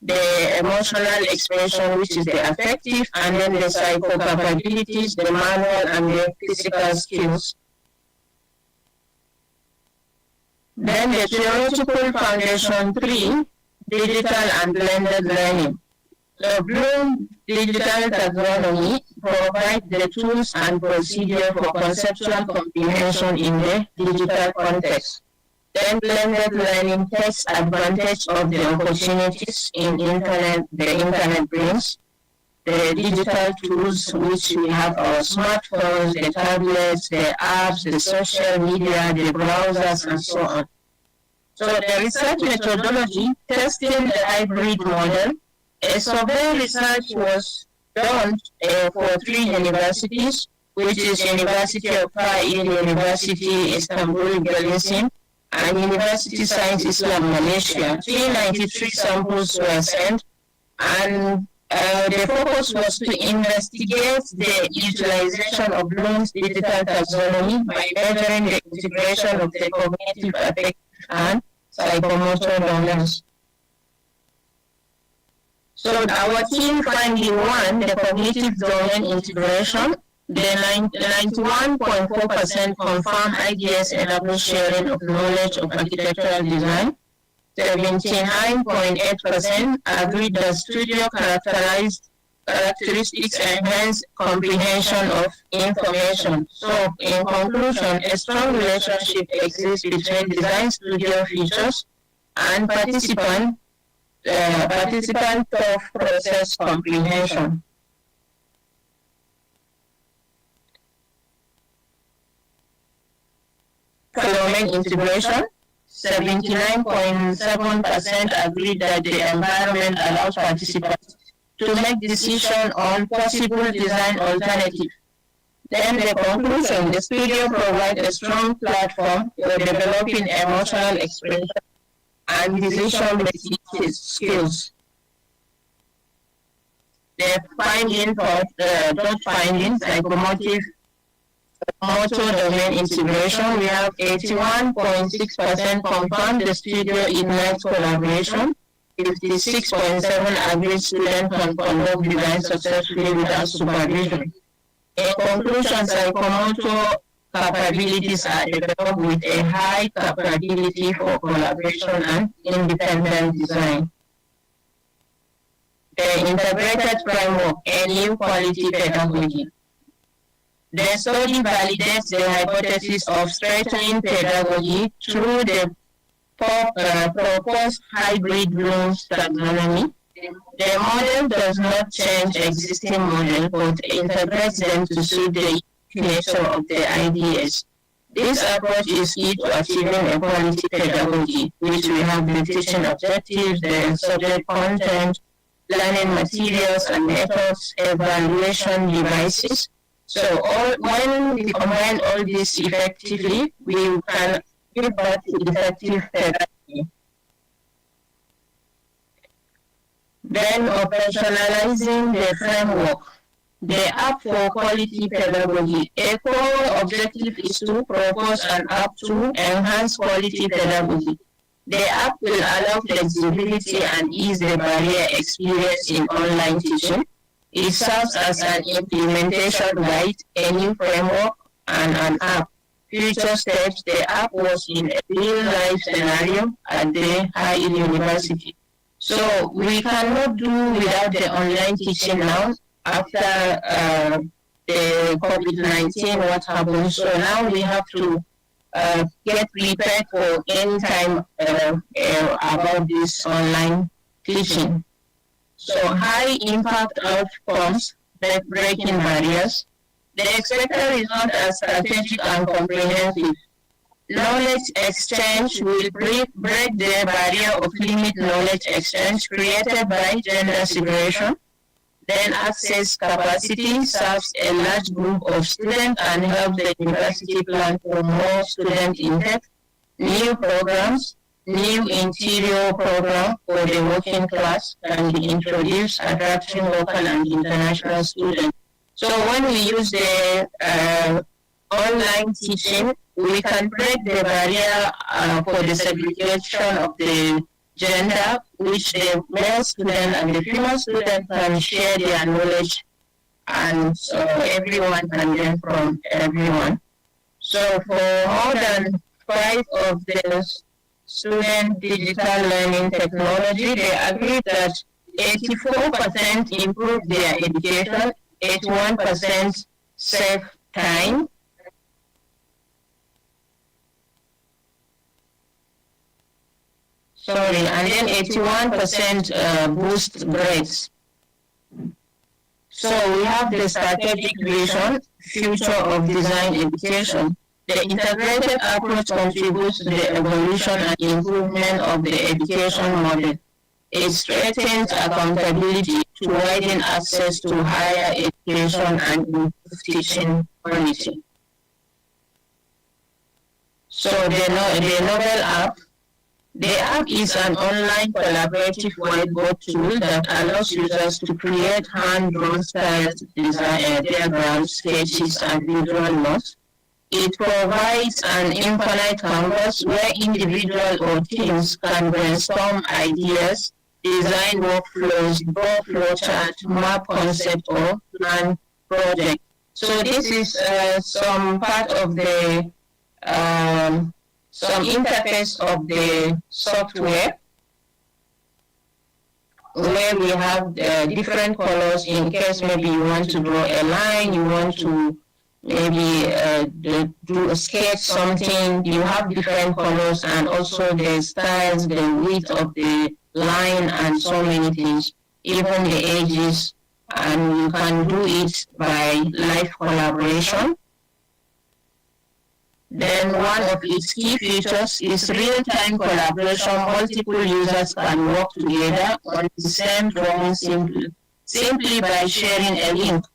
the emotional expression, which is the affective, and then the psycho capabilities, the manual and the physical skills. Then the theoretical foundation 3, digital and blended learning. So Bloom Digital Taxonomy provides the tools and procedure for conceptual comprehension in the digital context. Then blended learning takes advantage of the opportunities the internet brings. The digital tools which we have our smartphones, the tablets, the apps, the social media, the browsers, and so on. So the research methodology testing the hybrid model. A survey research was done for 3 universities, which is University of Fahid, University Istanbul, Galicia, and University Science Islam, Malaysia. 393 samples were sent, and the focus was to investigate the utilization of Bloom's digital taxonomy by measuring the integration of the cognitive, affective, and psychomotor domains. So our team finding 1, the cognitive domain integration, the 91.4% confirm IDS enable sharing of knowledge of architectural design. 79.8% agreed that studio characteristics enhance comprehension of information. So, in conclusion, a strong relationship exists between design studio features and participant of process comprehension. Domain integration. 79.7% agreed that the environment allows participants to make decisions on possible design alternatives. Then the conclusion, the studio provides a strong platform for developing emotional expression and decision-making skills. The finding psychomotor domain integration, we have 81.6% confirmed the studio ignites collaboration, 56.7% agreed students can conduct design successfully without supervision. In conclusion, psychomotor capabilities are developed with a high capability for collaboration and independent design. The integrated framework, a new quality pedagogy. The study validates the hypothesis of strengthening pedagogy through the proposed hybrid Bloom's taxonomy. The model does not change existing model, but integrates them to suit the nature of the ideas. This approach is key to achieving a quality pedagogy, which we have the teaching objectives, the subject content, learning materials and methods, evaluation devices. So when we combine all this effectively, we can give back to effective pedagogy. Then operationalizing the framework. The app for quality pedagogy. A core objective is to propose an app to enhance quality pedagogy. The app will allow flexibility and ease the barrier experience in online teaching. It serves as an implementation guide, a new framework, and an app. Future steps, the app was in a real-life scenario at the High University. So we cannot do without the online teaching now after the COVID-19, what happened. So now we have to get prepared for any time about this online teaching. So high impact outcomes, breaking barriers. The expected result are strategic and comprehensive. Knowledge exchange will break the barrier of limit knowledge exchange created by gender separation. Then access capacity serves a large group of students and helps the university plan for more student intake. New programs, new interior program for the working class can be introduced, attracting local and international students. So when we use the online teaching, we can break the barrier for the segregation of the gender, which the male student and the female student can share their knowledge, and so everyone can learn from everyone. So for more than 5 of the student digital learning technology, they agreed that 84% improved their education, 81% save time, and then 81% boost grades. So we have the strategic vision, future of design education. The integrated approach contributes to the evolution and improvement of the education model. It strengthens accountability to widen access to higher education and improve teaching quality. So the Nobel app. The app is an online collaborative whiteboard tool that allows users to create hand-drawn style diagrams, sketches, and visual notes. It provides an infinite canvas where individuals or teams can brainstorm ideas, design workflows, draw flowchart, map concept, or plan project. So this is some part of the some interface of the software where we have different colors in case maybe you want to draw a line, you want to maybe do a sketch something, you have different colors and also the styles, the width of the line and so many things, even the edges, and you can do it by live collaboration. Then one of its key features is real-time collaboration. Multiple users can work together on the same drawing simply by sharing a link.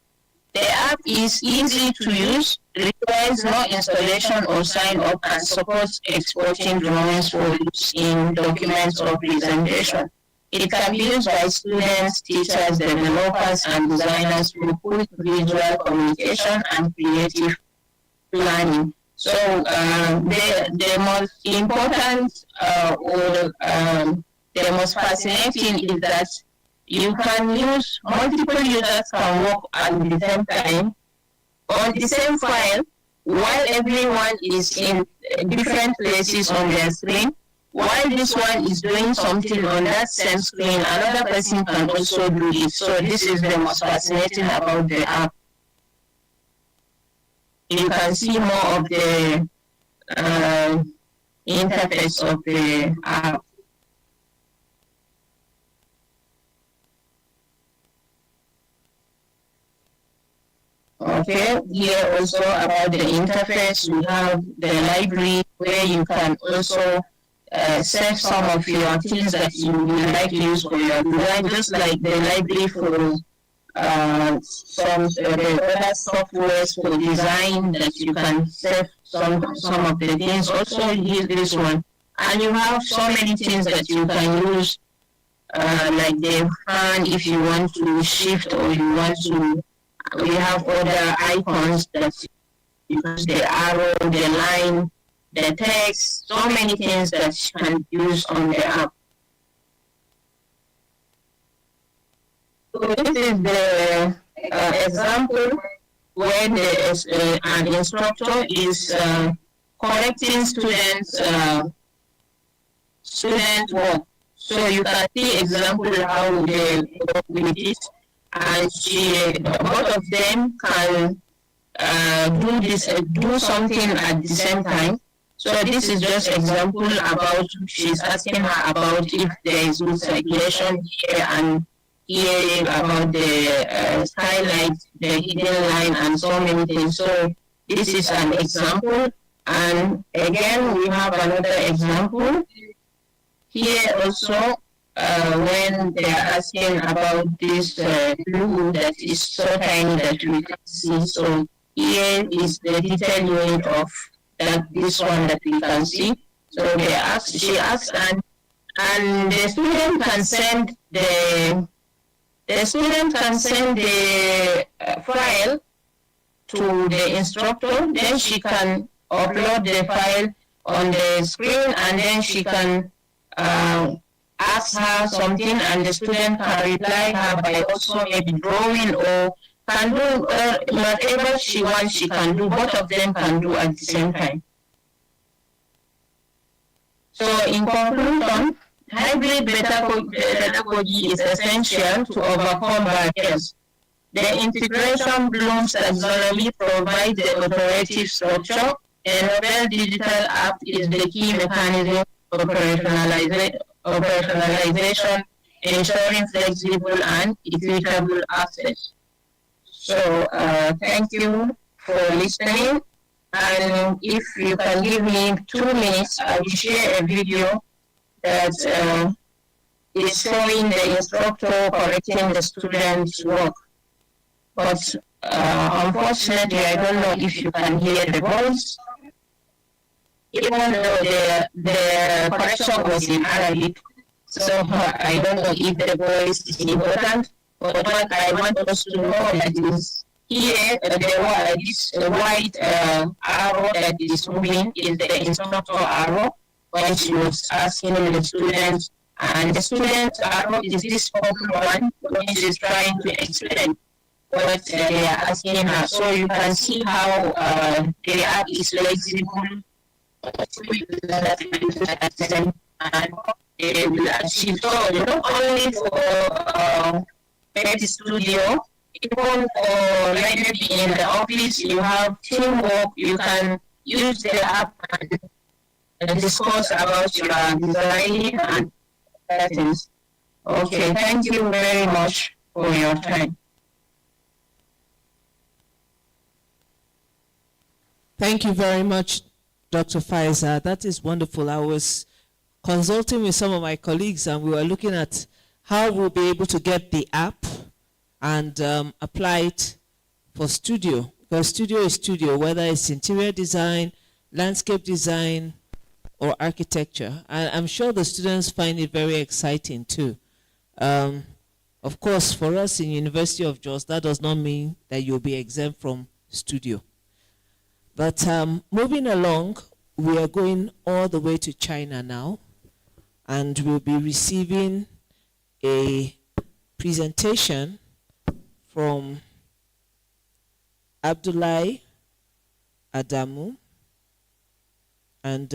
The app is easy to use, requires no installation or sign-up, and supports exporting drawings for use in documents or presentation. It can be used by students, teachers, developers, and designers for quick visual communication and creative planning. So the most important or the most fascinating is that you can use, multiple users can work at the same time on the same file while everyone is in different places on their screen. While this one is doing something on that same screen, another person can also do it. So this is the most fascinating about the app. You can see more of the interface of the app. Okay, here also about the interface, we have the library where you can also save some of your things that you would like to use for your design, just like the library for some the other softwares for design that you can save some of the things. Also use this one, and you have so many things that you can use, like the fan if you want to shift or you want to. We have other icons that you use, the arrow, the line, the text, so many things that you can use on the app. So this is the example where an instructor is correcting students' student work. So you can see example how they work with it, and both of them can do something at the same time. So this is just example about, she's asking her about if there is good circulation here, and here about the skylight, the hidden line, and so many things. So this is an example. And again, we have another example. Here also, when they are asking about this blue that is so tiny that we can see. So here is the detailed unit of this one that we can see. So she asks, and the student can send the file to the instructor. Then she can upload the file on the screen, and then she can ask her something, and the student can reply her by also maybe drawing, or can do whatever she wants. She can do, both of them can do at the same time. So in conclusion, hybrid pedagogy is essential to overcome barriers. The integration Bloom's taxonomy provides the operative structure. A novel digital app is the key mechanism of operationalization, ensuring flexible and equitable access. So thank you for listening. And if you can give me 2 minutes, I will share a video that is showing the instructor correcting the students' work. But unfortunately, I don't know if you can hear the voice. Even though the correction was in Arabic, so I don't know if the voice is important. But what I want us to know that is here, this white arrow that is moving is the instructor arrow, when she was asking the students, and the student arrow is this open one, when she's trying to explain what they are asking her. So you can see how the app is flexible, and they will achieve. So not only for Web Studio, even for maybe in the office, you have teamwork, you can use the app and discuss about your design and things. Okay, thank you very much for your time. Thank you very much, Dr. Faiza. That is wonderful. I was consulting with some of my colleagues and we were looking at how we'll be able to get the app and apply it for studio. Because studio is studio, whether it's interior design, landscape design, or architecture. And I'm sure the students find it very exciting too. Of course, for us in University of Jos, that does not mean that you'll be exempt from studio. But moving along, we are going all the way to China now, and we'll be receiving a presentation from Abdullahi Adamu, and